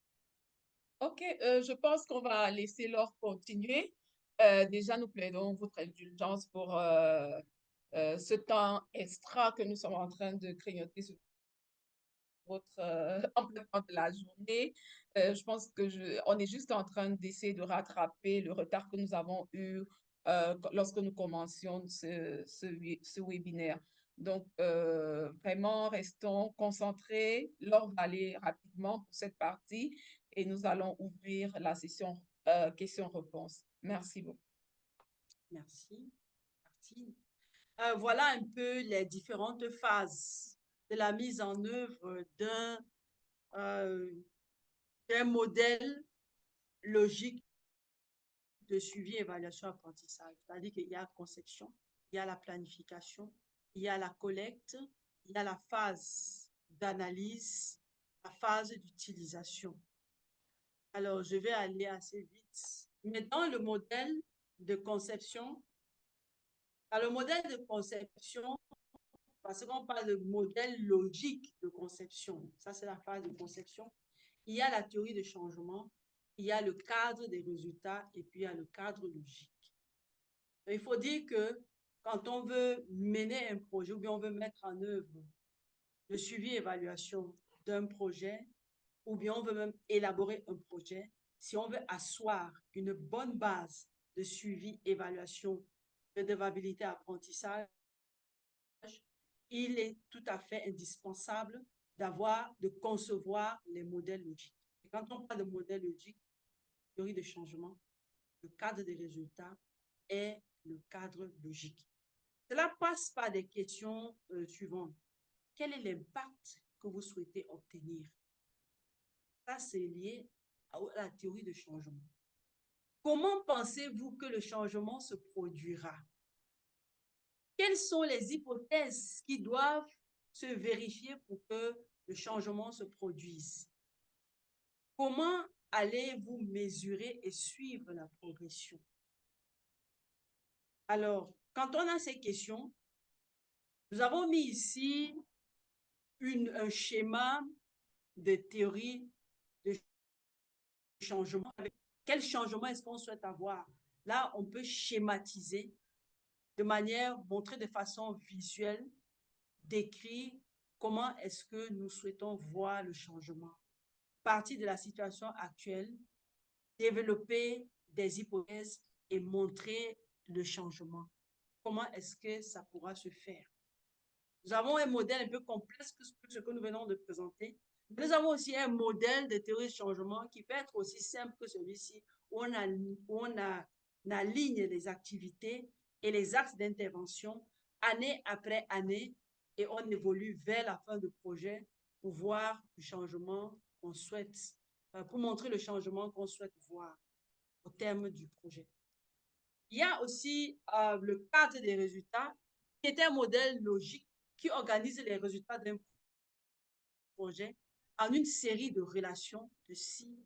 OK, je pense qu'on va laisser Laure continuer. Déjà, nous plaidons votre indulgence pour ce temps extra que nous sommes en train de grignoter sur votre emploi de la journée. Je pense on est juste en train d'essayer de rattraper le retard que nous avons eu lorsque nous commencions ce webinaire. Donc, vraiment, restons concentrés. Laure va aller rapidement pour cette partie et nous allons ouvrir la session questions-réponses. Merci beaucoup. Merci. Voilà un peu les différentes phases de la mise en œuvre d'un modèle logique de suivi, évaluation, apprentissage. C'est-à-dire qu'il y a la conception, il y a la planification, il y a la collecte, il y a la phase d'analyse, la phase d'utilisation. Alors, je vais aller assez vite. Mais dans le modèle de conception, parce qu'on parle de modèle logique de conception, ça c'est la phase de conception, il y a la théorie de changement, il y a le cadre des résultats et puis il y a le cadre logique. Il faut dire que quand on veut mener un projet ou bien on veut mettre en œuvre le suivi et évaluation d'un projet ou bien on veut même élaborer un projet, si on veut asseoir une bonne base de suivi, évaluation, de dévabilité, apprentissage, il est tout à fait indispensable de concevoir les modèles logiques. Et quand on parle de modèle logique, théorie de changement, le cadre des résultats et le cadre logique. Cela passe par des questions suivantes. Quel est l'impact que vous souhaitez obtenir? Ça, c'est lié à la théorie de changement. Comment pensez-vous que le changement se produira? Quelles sont les hypothèses qui doivent se vérifier pour que le changement se produise? Comment allez-vous mesurer et suivre la progression? Alors, quand on a ces questions, nous avons mis ici un schéma de théorie de changement. Quel changement est-ce qu'on souhaite avoir? Là, on peut schématiser de manière, montrer de façon visuelle, décrire comment est-ce que nous souhaitons voir le changement. Partir de la situation actuelle, développer des hypothèses et montrer le changement. Comment est-ce que ça pourra se faire? Nous avons un modèle un peu complexe que ce que nous venons de présenter. Nous avons aussi un modèle de théorie de changement qui peut être aussi simple que celui-ci, où on aligne les activités et les axes d'intervention année après année et on évolue vers la fin du projet pour voir le changement qu'on souhaite, pour montrer le changement qu'on souhaite voir au terme du projet. Il y a aussi le cadre des résultats, qui est un modèle logique qui organise les résultats d'un projet en une série de relations de si,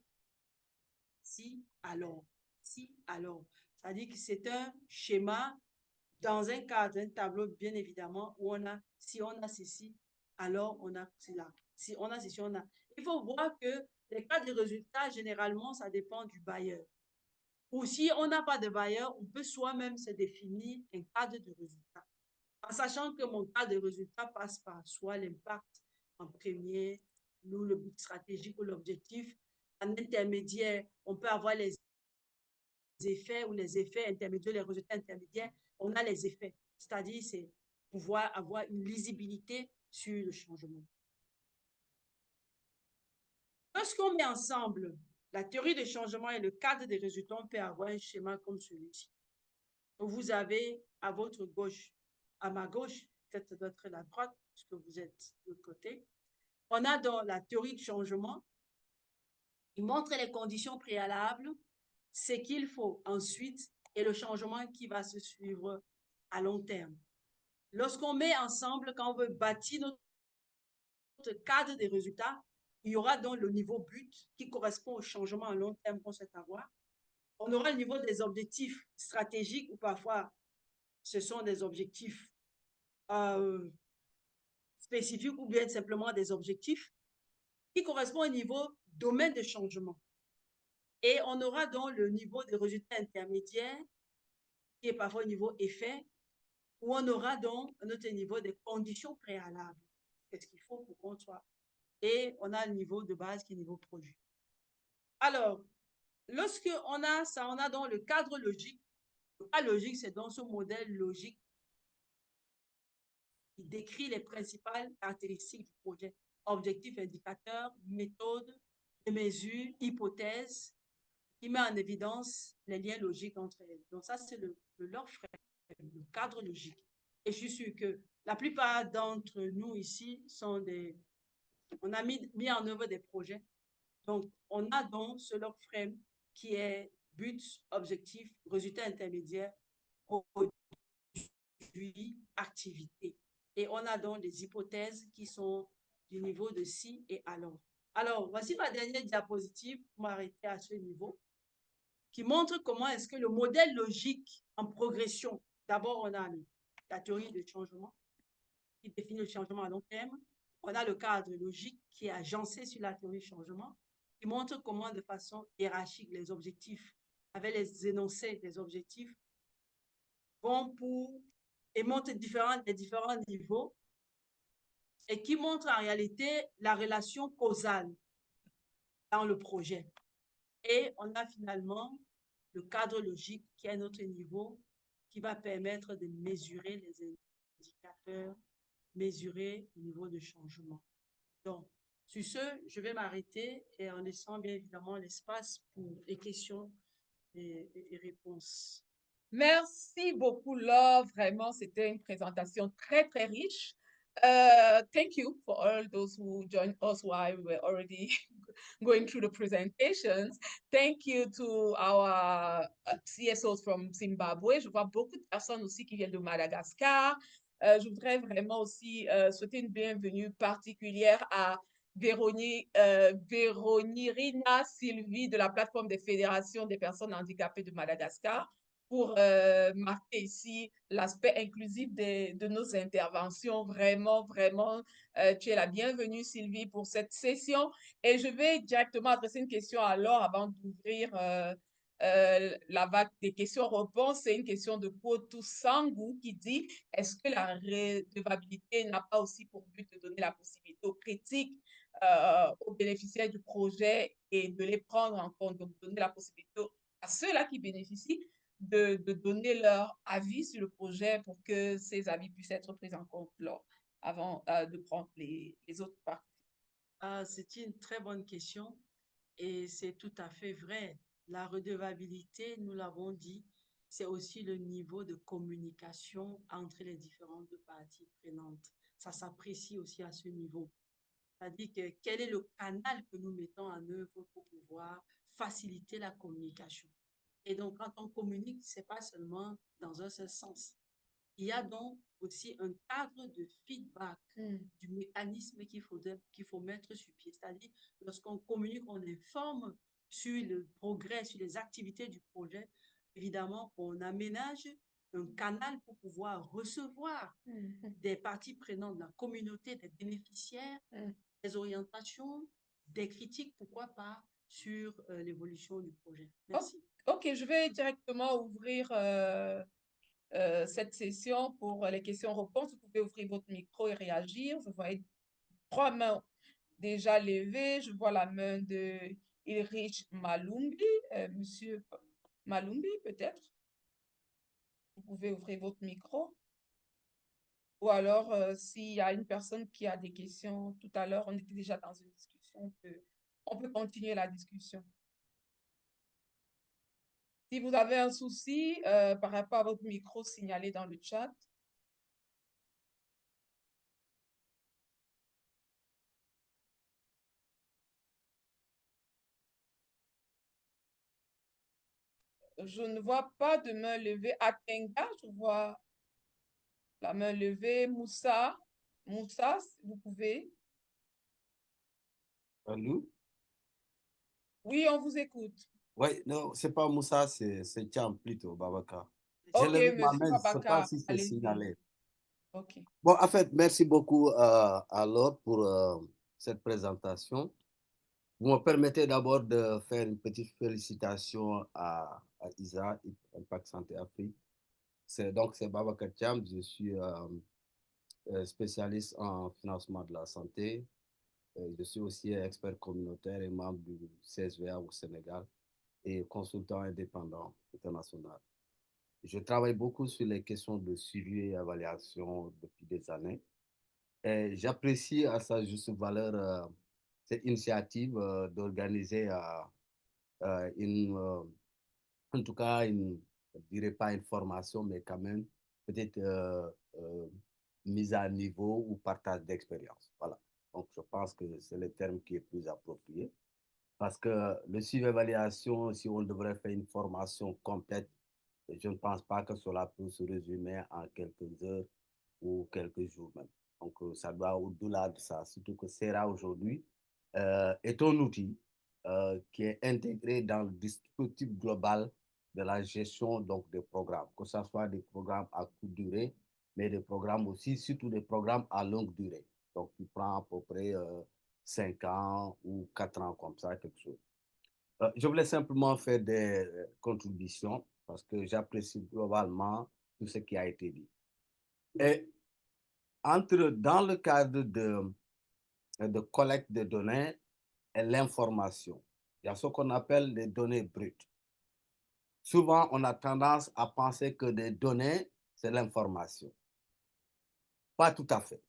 alors. C'est-à-dire que c'est un schéma dans un cadre, un tableau, bien évidemment, où on a, si on a ceci, alors on a cela. Si on a ceci, on a. Il faut voir que les cas de résultats, généralement, ça dépend du bailleur. Ou si on n'a pas de bailleur, on peut soi-même se définir un cadre de résultat. En sachant que mon cadre de résultat passe par soit l'impact en premier, ou le but stratégique ou l'objectif. En intermédiaire, on peut avoir les effets ou les effets intermédiaires, les résultats intermédiaires. On a les effets, c'est-à-dire c'est pouvoir avoir une lisibilité sur le changement. Lorsqu'on met ensemble la théorie des changements et le cadre des résultats, on peut avoir un schéma comme celui-ci. Vous avez à votre gauche, à ma gauche, peut-être doit être la droite, puisque vous êtes de l'autre côté. On a dans la théorie de changement, il montre les conditions préalables, ce qu'il faut ensuite et le changement qui va se suivre à long terme. Lorsqu'on met ensemble, quand on veut bâtir notre cadre des résultats, il y aura donc le niveau but qui correspond au changement à long terme qu'on souhaite avoir. On aura le niveau des objectifs stratégiques ou parfois ce sont des objectifs spécifiques ou bien simplement des objectifs qui correspondent au niveau domaine de changement. Et on aura donc le niveau des résultats intermédiaires qui est parfois au niveau effet, où on aura donc notre niveau des conditions préalables. Qu'est-ce qu'il faut pour qu'on soit. Et on a le niveau de base qui est le niveau produit. Alors, lorsque on a ça, on a donc le cadre logique. Le cadre logique, c'est donc ce modèle logique qui décrit les principales caractéristiques du projet. Objectifs, indicateurs, méthodes, mesures, hypothèses, qui met en évidence les liens logiques entre elles. Donc ça, c'est leur frère, le cadre logique. Et je suis sûre que la plupart d'entre nous ici sont des... On a mis en œuvre des projets. Donc, on a donc ce log frame qui est but, objectif, résultat intermédiaire, produit, activité. Et on a donc des hypothèses qui sont du niveau de si et alors. Alors, voici ma dernière diapositive pour m'arrêter à ce niveau, qui montre comment est-ce que le modèle logique en progression, d'abord on a la théorie de changement, qui définit le changement à long terme. On a le cadre logique qui est agencé sur la théorie de changement, qui montre comment de façon hiérarchique les objectifs, avec les énoncés des objectifs, vont pour et montrent les différents niveaux et qui montre en réalité la relation causale dans le projet. Et on a finalement le cadre logique qui est à notre niveau, qui va permettre de mesurer les indicateurs, mesurer le niveau de changement. Donc, sur ce, je vais m'arrêter et en laissant bien évidemment l'espace pour les questions et réponses. Merci beaucoup, Laure. Vraiment, c'était une présentation très, très riche. Thank you for all those who joined us while we were already going through the presentations. Thank you to our CSOs from Zimbabwe. Je vois beaucoup de personnes aussi qui viennent de Madagascar. Je voudrais vraiment aussi souhaiter une bienvenue particulière à Véronirina Sylvie de la plateforme des fédérations des personnes handicapées de Madagascar pour marquer ici l'aspect inclusif de nos interventions. Vraiment, vraiment, tu es la bienvenue, Sylvie, pour cette session. Et je vais directement adresser une question à Laure avant d'ouvrir la vague des questions-réponses. C'est une question de Kotu Sangou qui dit « Est-ce que la redevabilité n'a pas aussi pour but de donner la possibilité aux critiques aux bénéficiaires du projet et de les prendre en compte, donc donner la possibilité à ceux-là qui bénéficient de donner leur avis sur le projet pour que ces avis puissent être pris en compte avant de prendre les autres parties. C'est une très bonne question et c'est tout à fait vrai. La redevabilité, nous l'avons dit, c'est aussi le niveau de communication entre les différentes parties prenantes. ça s'apprécie aussi à ce niveau. C'est-à-dire que quel est le canal que nous mettons en œuvre pour pouvoir faciliter la communication. Et donc, quand on communique, ce n'est pas seulement dans un seul sens. Il y a donc aussi un cadre de feedback du mécanisme qu'il faut mettre sur pied. C'est-à-dire, lorsqu'on communique, on informe sur le progrès, sur les activités du projet. Évidemment, on aménage un canal pour pouvoir recevoir des parties prenantes de la communauté, des bénéficiaires, des orientations, des critiques, pourquoi pas, sur l'évolution du projet. Merci. Ok, je vais directement ouvrir cette session pour les questions-réponses. Vous pouvez ouvrir votre micro et réagir. Je vois 3 mains déjà levées. Je vois la main de Ulrich Malumbi. Monsieur Malumbi, peut-être? Vous pouvez ouvrir votre micro. Ou alors, s'il y a une personne qui a des questions, tout à l'heure, on était déjà dans une discussion, on peut continuer la discussion. Si vous avez un souci par rapport à votre micro, signalez dans le chat. Je ne vois pas de main levée. Atenga, je vois la main levée. Moussa, vous pouvez. Allô? Oui, on vous écoute. Oui, non, c'est pas Moussa, c'est Thiam plutôt, Babacar. J'ai Ok, levé ma monsieur main, je ne sais pas Babacar, si c'est allez-y. signalé. Ok. Bon, en fait, merci beaucoup alors pour cette présentation. Vous me permettez d'abord de faire une petite félicitation à ISA, Impact Santé Afrique. Donc, c'est Babacar Thiam, je suis spécialiste en financement de la santé. Je suis aussi expert communautaire et membre du CSVA au Sénégal et consultant indépendant international. Je travaille beaucoup sur les questions de suivi et évaluation depuis des années. Et j'apprécie à sa juste valeur cette initiative d'organiser en tout cas, je ne dirais pas une formation, mais quand même peut-être mise à niveau ou partage d'expérience. Voilà. Donc, je pense que c'est le terme qui est plus approprié. Parce que le suivi-évaluation, si on devrait faire une formation complète, je ne pense pas que cela peut se résumer en quelques heures ou quelques jours même. Donc, ça doit au-delà de ça. Surtout que SERA aujourd'hui est un outil qui est intégré dans le dispositif global de la gestion donc, des programmes, que ce soit des programmes à courte durée, mais des programmes aussi, surtout des programmes à longue durée. Donc, tu prends à peu près 5 ans ou 4 ans comme ça, quelque chose. Je voulais simplement faire des contributions parce que j'apprécie globalement tout ce qui a été dit. Et dans le cadre de collecte de données et l'information, il y a ce qu'on appelle les données brutes. Souvent, on a tendance à penser que des données, c'est l'information. Pas tout à fait.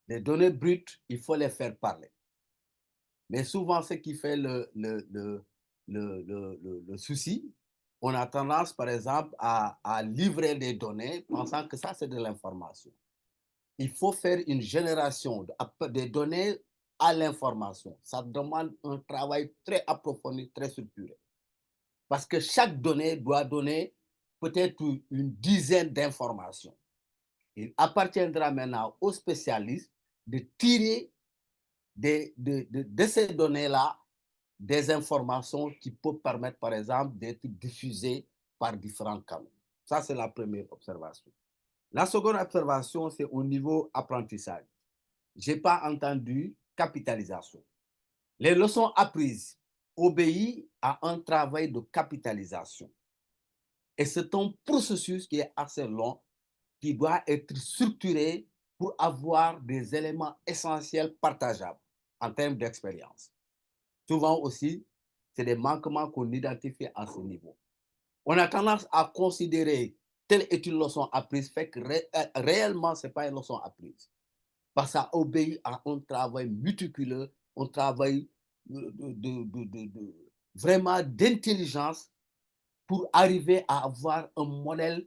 Les données brutes, il faut les faire parler. Mais souvent, ce qui fait le souci, on a tendance, par exemple, à livrer des données pensant que ça, c'est de l'information. Il faut faire une génération des données à l'information. Ça demande un travail très approfondi, très structuré. Parce que chaque donnée doit donner peut-être une dizaine d'informations. Il appartiendra maintenant aux spécialistes de tirer de ces données-là des informations qui peuvent permettre, par exemple, d'être diffusées par différents canaux. Ça, c'est la première observation. La seconde observation, c'est au niveau apprentissage. Je n'ai pas entendu capitalisation. Les leçons apprises obéissent à un travail de capitalisation. Et c'est un processus qui est assez long, qui doit être structuré pour avoir des éléments essentiels partageables en termes d'expérience. Souvent aussi, c'est des manquements qu'on identifie à ce niveau. On a tendance à considérer telle est une leçon apprise, fait que réellement, ce n'est pas une leçon apprise. Parce que ça obéit à un travail méticuleux, un travail vraiment d'intelligence pour arriver à avoir un modèle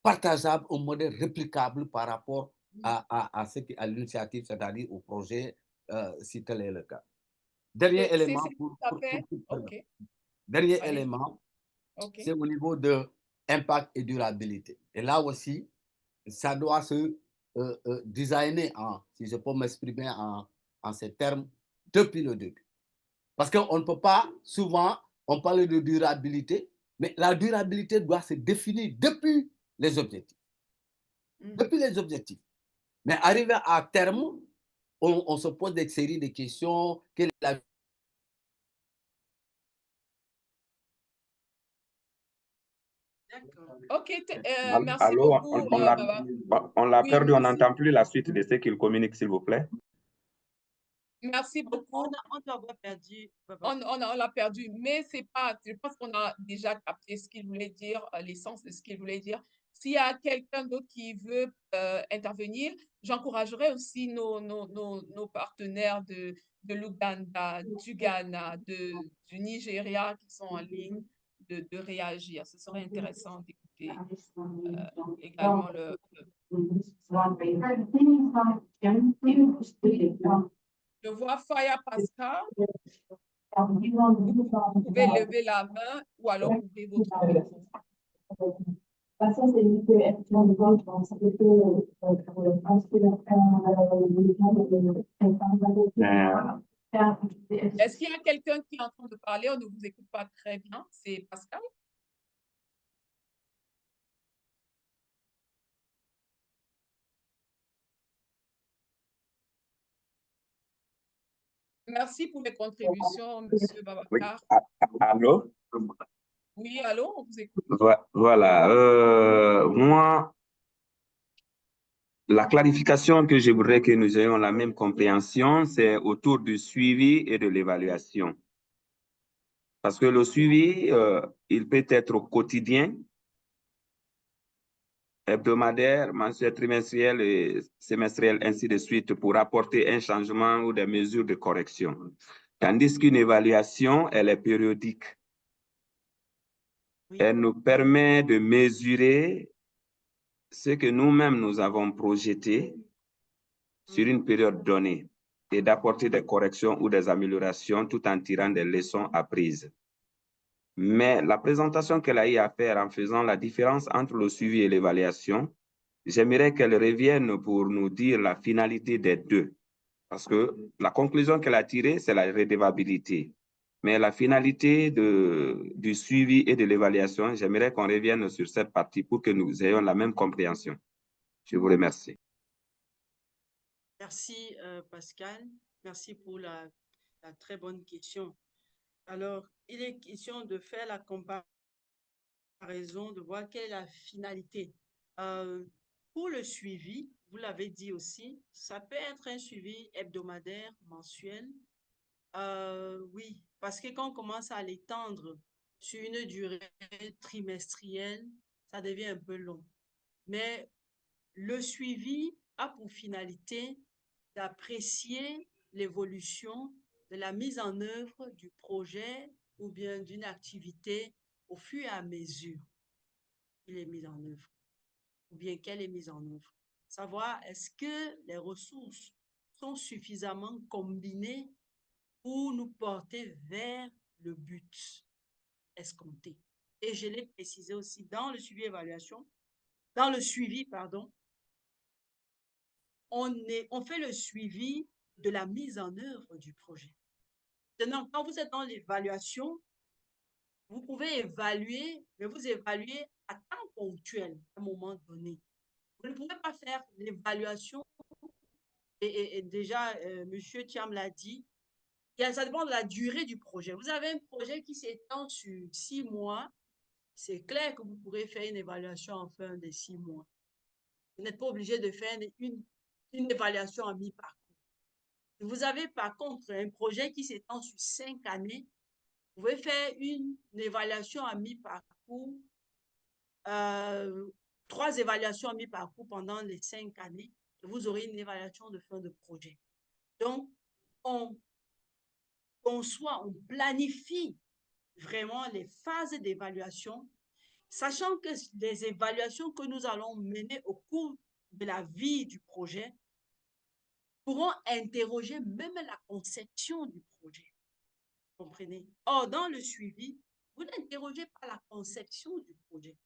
partageable, un modèle réplicable par rapport à l'initiative, c'est-à-dire au projet, si tel est le cas. Dernier C'est élément, tout à fait. OK. dernier Allez. élément, OK. c'est au niveau de impact et durabilité. Et là aussi, ça doit se designer, si je peux m'exprimer en ces termes, depuis le début. Parce qu'on ne peut pas, souvent, on parle de durabilité, mais la durabilité doit se définir depuis les objectifs. Depuis les objectifs. Mais arrivé à terme, on se pose des séries de questions. Quelle est la... OK, merci Allô, beaucoup, Baba. on l'a Oui, perdu, on merci. n'entend plus la suite de ce qu'il communique, s'il vous plaît. Merci beaucoup. On doit avoir perdu. Baba. On l'a perdu, mais c'est pas, je pense qu'on a déjà capté ce qu'il voulait dire, l'essence de ce qu'il voulait dire. S'il y a quelqu'un d'autre qui veut intervenir, j'encouragerais aussi nos partenaires de l'Ouganda, du Ghana, du Nigeria qui sont en ligne de réagir. Ce serait intéressant d'écouter également Je vois Faya Pascal. Vous pouvez lever la main ou alors ouvrez votre micro. Est-ce qu'il y a quelqu'un qui est en train de parler? On ne vous écoute pas très bien. C'est Pascal? Merci pour les contributions, Monsieur Babacar. Allô? Oui, allô, on vous écoute. Voilà. Moi, la clarification que je voudrais que nous ayons la même compréhension, c'est autour du suivi et de l'évaluation. Parce que le suivi, il peut être au quotidien, hebdomadaire, mensuel, trimestriel et semestriel, ainsi de suite, pour apporter un changement ou des mesures de correction. Tandis qu'une évaluation, elle est périodique. Oui. Elle nous permet de mesurer ce que nous-mêmes nous avons projeté sur une période donnée et d'apporter des corrections ou des améliorations tout en tirant des leçons apprises. Mais la présentation qu'elle a eu à faire en faisant la différence entre le suivi et l'évaluation, j'aimerais qu'elle revienne pour nous dire la finalité des deux. Parce que la conclusion qu'elle a tirée, c'est la redevabilité. Mais la finalité du suivi et de l'évaluation, j'aimerais qu'on revienne sur cette partie pour que nous ayons la même compréhension. Je vous remercie. Merci, Pascal. Merci pour la très bonne question. Alors, il est question de faire la comparaison, de voir quelle est la finalité. Pour le suivi, vous l'avez dit aussi, ça peut être un suivi hebdomadaire, mensuel. Oui, parce que quand on commence à l'étendre sur une durée trimestrielle, ça devient un peu long. Mais le suivi a pour finalité d'apprécier l'évolution de la mise en œuvre du projet ou bien d'une activité au fur et à mesure qu'il est mis en œuvre ou bien qu'elle est mise en œuvre. Savoir est-ce que les ressources sont suffisamment combinées pour nous porter vers le but escompté. Et je l'ai précisé aussi dans le suivi pardon, on fait le suivi de la mise en œuvre du projet. Maintenant, quand vous êtes dans l'évaluation, vous pouvez évaluer, mais vous évaluez à temps ponctuel, à un moment donné. Vous ne pouvez pas faire l'évaluation, et déjà, M. Thiam l'a dit, ça dépend de la durée du projet. Vous avez un projet qui s'étend sur 6 mois, c'est clair que vous pourrez faire une évaluation en fin de 6 mois. Vous n'êtes pas obligé de faire une évaluation à mi-parcours. Vous avez par contre un projet qui s'étend sur 5 années, vous pouvez faire une évaluation à mi-parcours, 3 évaluations à mi-parcours pendant les 5 années, et vous aurez une évaluation de fin de projet. Donc, on planifie vraiment les phases d'évaluation, sachant que les évaluations que nous allons mener au cours de la vie du projet pourront interroger même la conception du projet. Vous comprenez? Or, dans le suivi, vous n'interrogez pas la conception du projet.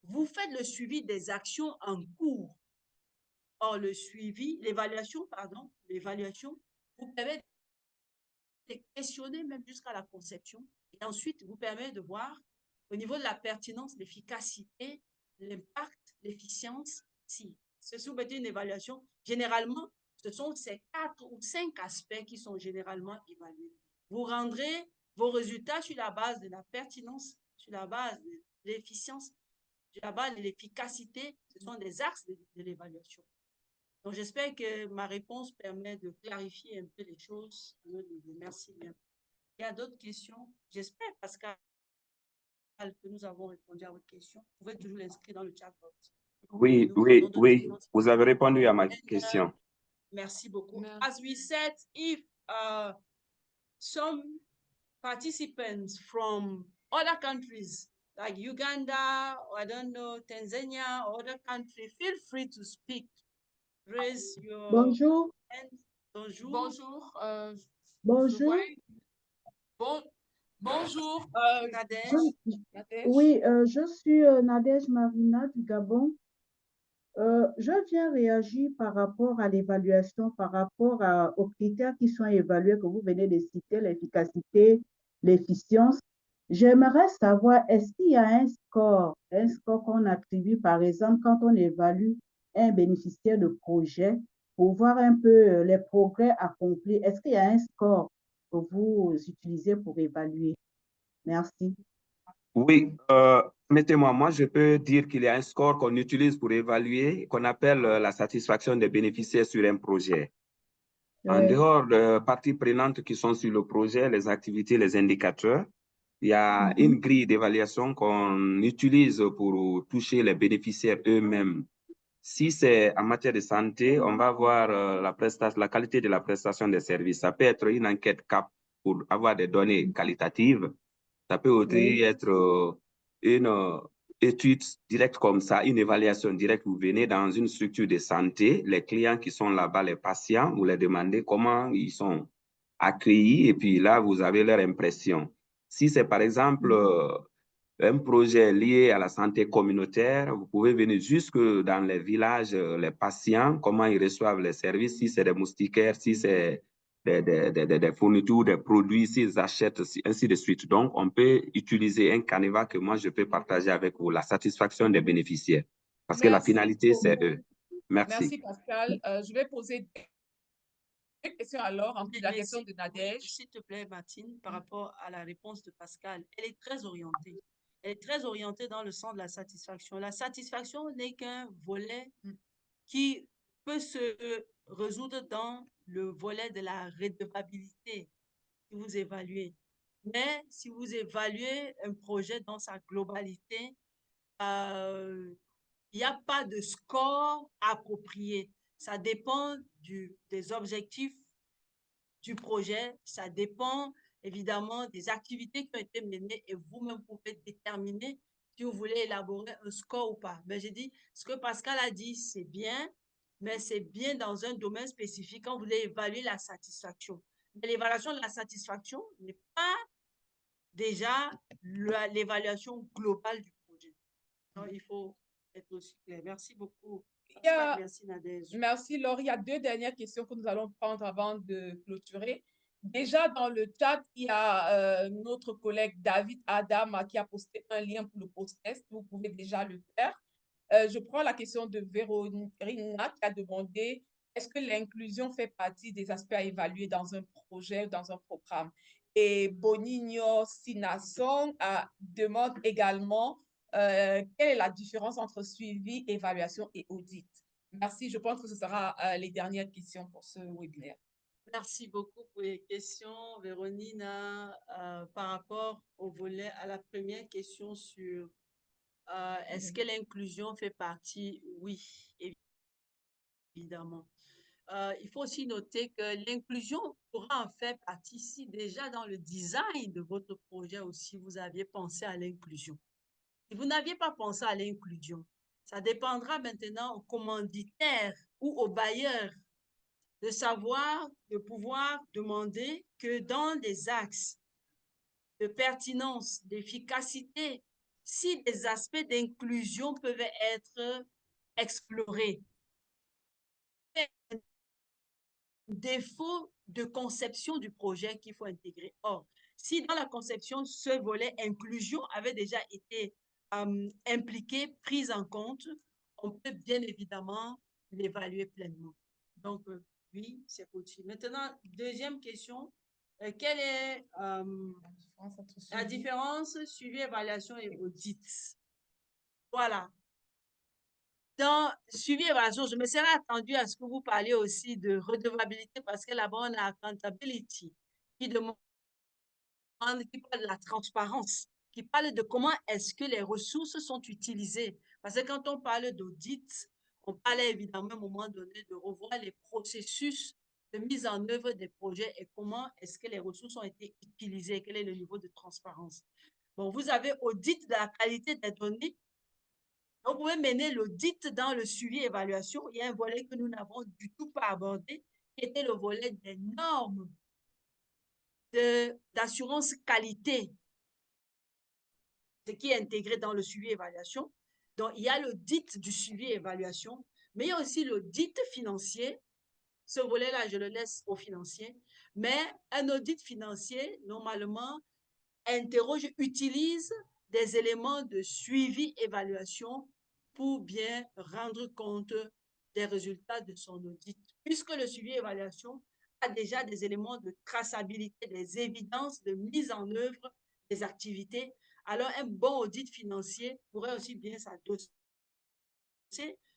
Vous faites le suivi des actions en cours. Or, le suivi, l'évaluation vous permet de questionner même jusqu'à la conception. Et ensuite, vous permet de voir au niveau de la pertinence, l'efficacité, l'impact, l'efficience. Si vous mettez une évaluation, généralement, ce sont ces 4 ou 5 aspects qui sont généralement évalués. Vous rendrez vos résultats sur la base de la pertinence, sur la base de l'efficience, sur la base de l'efficacité. Ce sont des axes de l'évaluation. Donc, j'espère que ma réponse permet de clarifier un peu les choses. Merci bien. Il y a d'autres questions? J'espère, Pascal, que nous avons répondu à votre question. Vous pouvez toujours l'inscrire dans le chat box. Oui, vous avez répondu à ma question. Merci beaucoup. As we said, if some participants from other countries like Uganda, or I don't know, Tanzania, or other countries, feel free to speak. Raise your Bonjour. hand. Bonjour. Bonjour. Bonjour. Bonjour, Nadège. Oui, je suis Nadège Marina du Gabon. Je viens réagir par rapport à l'évaluation, par rapport aux critères qui sont évalués, que vous venez de citer, l'efficacité, l'efficience. J'aimerais savoir, est-ce qu'il y a un score qu'on attribue, par exemple, quand on évalue un bénéficiaire de projet, pour voir un peu les progrès accomplis. Est-ce qu'il y a un score que vous utilisez pour évaluer? Merci. Oui, mettez-moi, moi je peux dire qu'il y a un score qu'on utilise pour évaluer, qu'on appelle la satisfaction des bénéficiaires sur un projet. En dehors des parties prenantes qui sont sur le projet, les activités, les indicateurs, il y a une grille d'évaluation qu'on utilise pour toucher les bénéficiaires eux-mêmes. Si c'est en matière de santé, on va voir la qualité de la prestation des services. Ça peut être une enquête CAP pour avoir des données qualitatives. Ça peut aussi être une étude directe comme ça, une évaluation directe. Vous venez dans une structure de santé, les clients qui sont là-bas, les patients, vous leur demandez comment ils sont accueillis et puis là, vous avez leur impression. Si c'est par exemple un projet lié à la santé communautaire, vous pouvez venir jusque dans les villages, les patients, comment ils reçoivent les services, si c'est des moustiquaires, si c'est des fournitures, des produits, s'ils achètent, ainsi de suite. Donc, on peut utiliser un canevas que moi, je peux partager avec vous, la satisfaction des bénéficiaires. Parce que la finalité, c'est eux. Merci. Merci, Pascal. Je vais poser deux questions alors, en plus la question de Nadège. S'il te plaît, Martine, par rapport à la réponse de Pascal, elle est très orientée. Elle est très orientée dans le sens de la satisfaction. La satisfaction n'est qu'un volet qui peut se résoudre dans le volet de la redevabilité si vous évaluez. Mais si vous évaluez un projet dans sa globalité, il n'y a pas de score approprié. Ça dépend des objectifs du projet, ça dépend évidemment des activités qui ont été menées et vous-même pouvez déterminer si vous voulez élaborer un score ou pas. Mais j'ai dit, ce que Pascal a dit, c'est bien, mais c'est bien dans un domaine spécifique quand vous voulez évaluer la satisfaction. Mais l'évaluation de la satisfaction n'est pas déjà l'évaluation globale du projet. Donc, il faut être aussi clair. Merci beaucoup. Merci, Nadège. Merci, Laure. Il y a deux dernières questions que nous allons prendre avant de clôturer. Déjà, dans le chat, il y a notre collègue David Adam qui a posté un lien pour le post-test. Vous pouvez déjà le faire. Je prends la question de Véronique qui a demandé est-ce que l'inclusion fait partie des aspects à évaluer dans un projet ou dans un programme? Et Bonigno Sinasson demande également quelle est la différence entre suivi, évaluation et audit? Merci, je pense que ce sera les dernières questions pour ce webinaire. Merci beaucoup pour les questions, Véronina. Par rapport au volet, à la première question sur est-ce que l'inclusion fait partie? Oui, évidemment. Il faut aussi noter que l'inclusion pourra en faire partie si déjà dans le design de votre projet aussi, vous aviez pensé à l'inclusion. Si vous n'aviez pas pensé à l'inclusion, Ça dépendra maintenant au commanditaire ou au bailleur de pouvoir demander que dans des axes de pertinence, d'efficacité, si des aspects d'inclusion peuvent être explorés. Défaut de conception du projet qu'il faut intégrer. Or, si dans la conception, ce volet inclusion avait déjà été impliqué, pris en compte, on peut bien évidemment l'évaluer pleinement. Donc, oui, c'est possible. Maintenant, deuxième question. Quelle est la différence suivi, évaluation et audit? Voilà. Dans suivi évaluation, je me serais attendu à ce que vous parliez aussi de redevabilité parce que là-bas, on a accountability qui demande, qui parle de la transparence, qui parle de comment est-ce que les ressources sont utilisées. Parce que quand on parle d'audit, on parle évidemment à un moment donné de revoir les processus de mise en œuvre des projets et comment est-ce que les ressources ont été utilisées, quel est le niveau de transparence. Bon, vous avez audit de la qualité des données. Vous pouvez mener l'audit dans le suivi et évaluation. Il y a un volet que nous n'avons du tout pas abordé, qui était le volet des normes d'assurance qualité, ce qui est intégré dans le suivi et évaluation. Donc, il y a l'audit du suivi et évaluation, mais il y a aussi l'audit financier. Ce volet-là, je le laisse aux financiers. Mais un audit financier, normalement, interroge, utilise des éléments de suivi, évaluation pour bien rendre compte des résultats de son audit. Puisque le suivi évaluation a déjà des éléments de traçabilité, des évidences de mise en œuvre des activités, alors un bon audit financier pourrait aussi bien s'adosser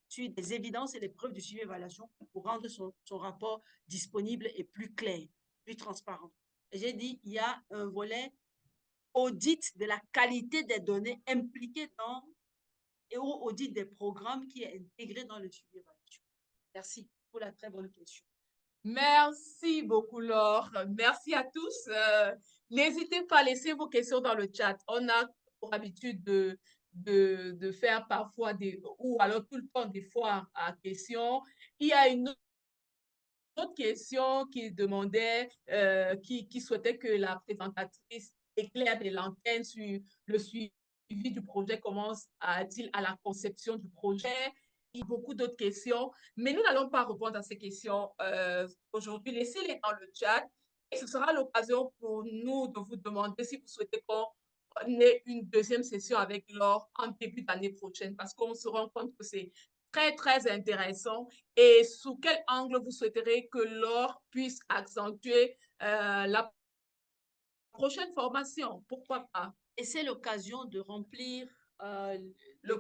sur des évidences et des preuves du suivi évaluation pour rendre son rapport disponible et plus clair, plus transparent. J'ai dit, il y a un volet audit de la qualité des données impliquées dans et audit des programmes qui est intégré dans le suivi évaluation. Merci pour la très bonne question. Merci beaucoup, Laure. Merci à tous. N'hésitez pas à laisser vos questions dans le chat. On a pour habitude de faire parfois ou alors tout le temps des fois à questions. Il y a une autre question qui demandait, qui souhaitait que la présentatrice éclaire des lanternes sur le suivi du projet, comment a-t-il à la conception du projet. Il y a beaucoup d'autres questions, mais nous n'allons pas répondre à ces questions aujourd'hui. Laissez-les dans le chat et ce sera l'occasion pour nous de vous demander si vous souhaitez qu'on ait une deuxième session avec Laure en début d'année prochaine parce qu'on se rend compte que c'est très, très intéressant. Et sous quel angle vous souhaiterez que Laure puisse accentuer la prochaine formation? Pourquoi pas? Et c'est l'occasion de remplir,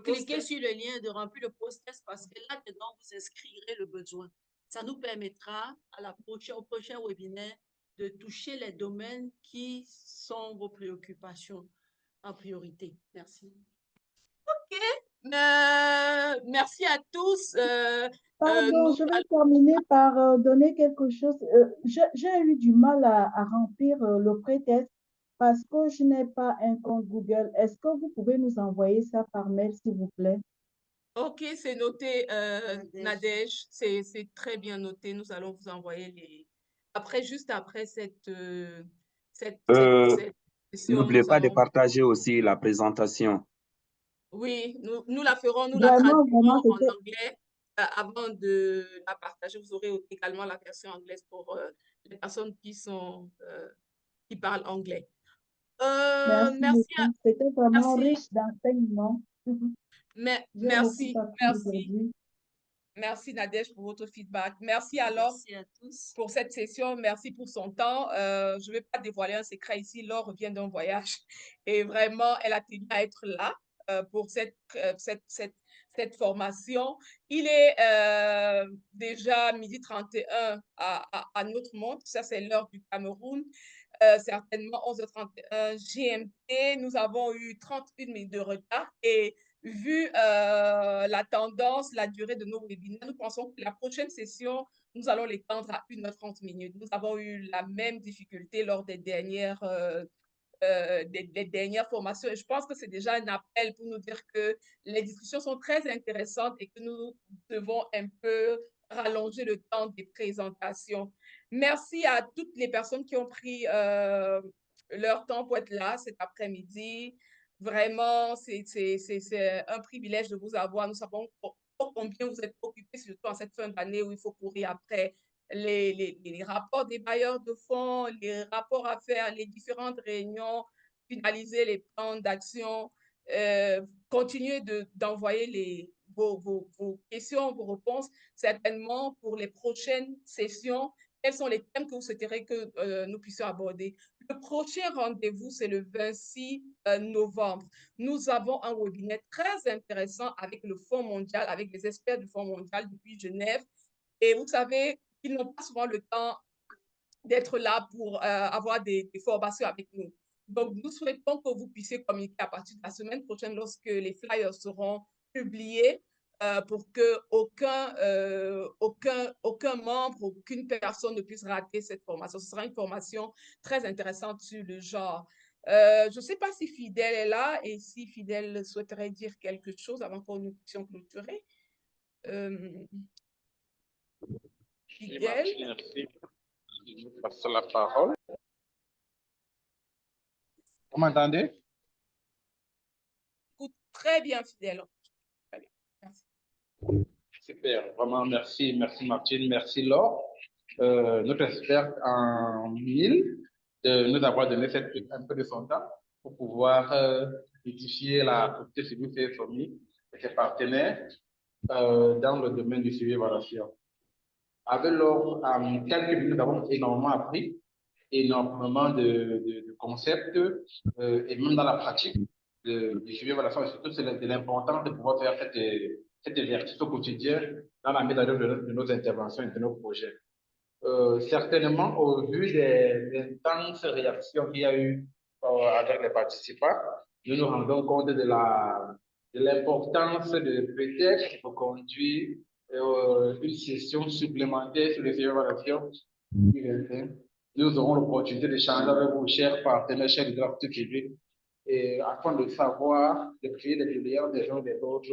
cliquer sur le lien, de remplir le post-test parce que là-dedans, vous inscrirez le besoin. Ça nous permettra au prochain webinaire de toucher les domaines qui sont vos préoccupations en priorité. Merci. OK. Merci à tous. Pardon, je vais terminer par donner quelque chose. J'ai eu du mal à remplir le pré-test parce que je n'ai pas un compte Google. Est-ce que vous pouvez nous envoyer ça par mail, s'il vous plaît? OK, c'est noté, Nadège. C'est très bien noté. Nous allons vous envoyer les… Après, juste après cette session, N'oubliez pas de allons… partager aussi la présentation. Oui, nous la ferons, nous la Vraiment, traduirons en c'était… anglais avant de la partager. Vous aurez également la version anglaise pour les personnes qui parlent anglais. Merci Merci beaucoup. C'était vraiment merci, riche d'enseignements. J'ai beaucoup appris aujourd'hui. merci Nadège pour votre feedback. Merci alors Merci à tous. pour cette session. Merci pour son temps. Je ne vais pas dévoiler un secret ici. Laure revient d'un voyage et vraiment, elle a tenu à être là pour cette formation. Il est déjà 12h31 à notre montre. Ça, c'est l'heure du Cameroun. Certainement 11h31 GMT. Nous avons eu 31 minutes de retard et vu la tendance, la durée de nos webinaires, nous pensons que la prochaine session, nous allons l'étendre à 1h30 minutes. Nous avons eu la même difficulté lors des dernières des dernières formations. Et je pense que c'est déjà un appel pour nous dire que les discussions sont très intéressantes et que nous devons un peu rallonger le temps des présentations. Merci à toutes les personnes qui ont pris leur temps pour être là cet après-midi. Vraiment, c'est un privilège de vous avoir. Nous savons combien vous êtes occupés, surtout en cette fin d'année où il faut courir après les rapports des bailleurs de fonds, les rapports à faire, les différentes réunions, finaliser les plans d'action, continuer d'envoyer vos questions, vos réponses, certainement pour les prochaines sessions. Quels sont les thèmes que vous souhaiteriez que nous puissions aborder? Le prochain rendez-vous, c'est le 26 novembre. Nous avons un webinaire très intéressant avec le Fonds mondial, avec les experts du Fonds mondial depuis Genève. Et vous savez, ils n'ont pas souvent le temps d'être là pour avoir des formations avec nous. Donc, nous souhaitons que vous puissiez communiquer à partir de la semaine prochaine lorsque les flyers seront publiés pour que aucun membre, aucune personne ne puisse rater cette formation. Ce sera une formation très intéressante sur le genre. Je ne sais pas si Fidèle est là et si Fidèle souhaiterait dire quelque chose avant que nous puissions clôturer. Fidèle. Merci. Je vous passe la parole. Vous m'entendez? Très bien, Fidèle. Très bien. Merci. Super, vraiment merci, merci Martine, merci Laure, notre experte en mille, de nous avoir donné un peu de son temps pour pouvoir édifier la société civile CFOMI et ses partenaires dans le domaine du suivi et évaluation. Avec Laure, en quelques minutes, nous avons énormément appris, énormément de concepts et même dans la pratique du suivi et évaluation, et surtout c'est de l'importance de pouvoir faire cet exercice au quotidien dans la mise en œuvre de nos interventions et de nos projets. Certainement, au vu des intenses réactions qu'il y a eu avec les participants, nous nous rendons compte de l'importance de peut-être conduire une session supplémentaire sur les évaluations. Nous aurons l'opportunité d'échanger avec vos chers partenaires, chers leaders de la société civile, et afin de savoir, de créer des liens des uns et des autres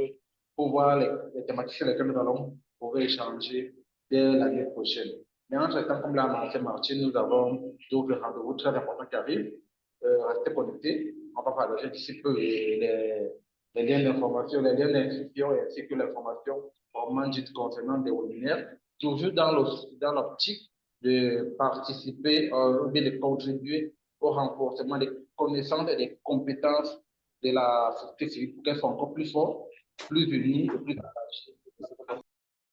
pour voir les thématiques sur lesquelles nous allons pouvoir échanger dès l'année prochaine. Mais entre-temps, comme l'a mentionné Martine, nous avons d'autres rendez-vous très importants qui arrivent. Restez connectés. On va partager d'ici peu les liens d'information, les liens d'inscription ainsi que l'information vraiment dite concernant des webinaires, toujours dans l'optique de participer ou bien de contribuer au renforcement des connaissances et des compétences de la société civile pour qu'elles soient encore plus fortes, plus unies et plus attachées.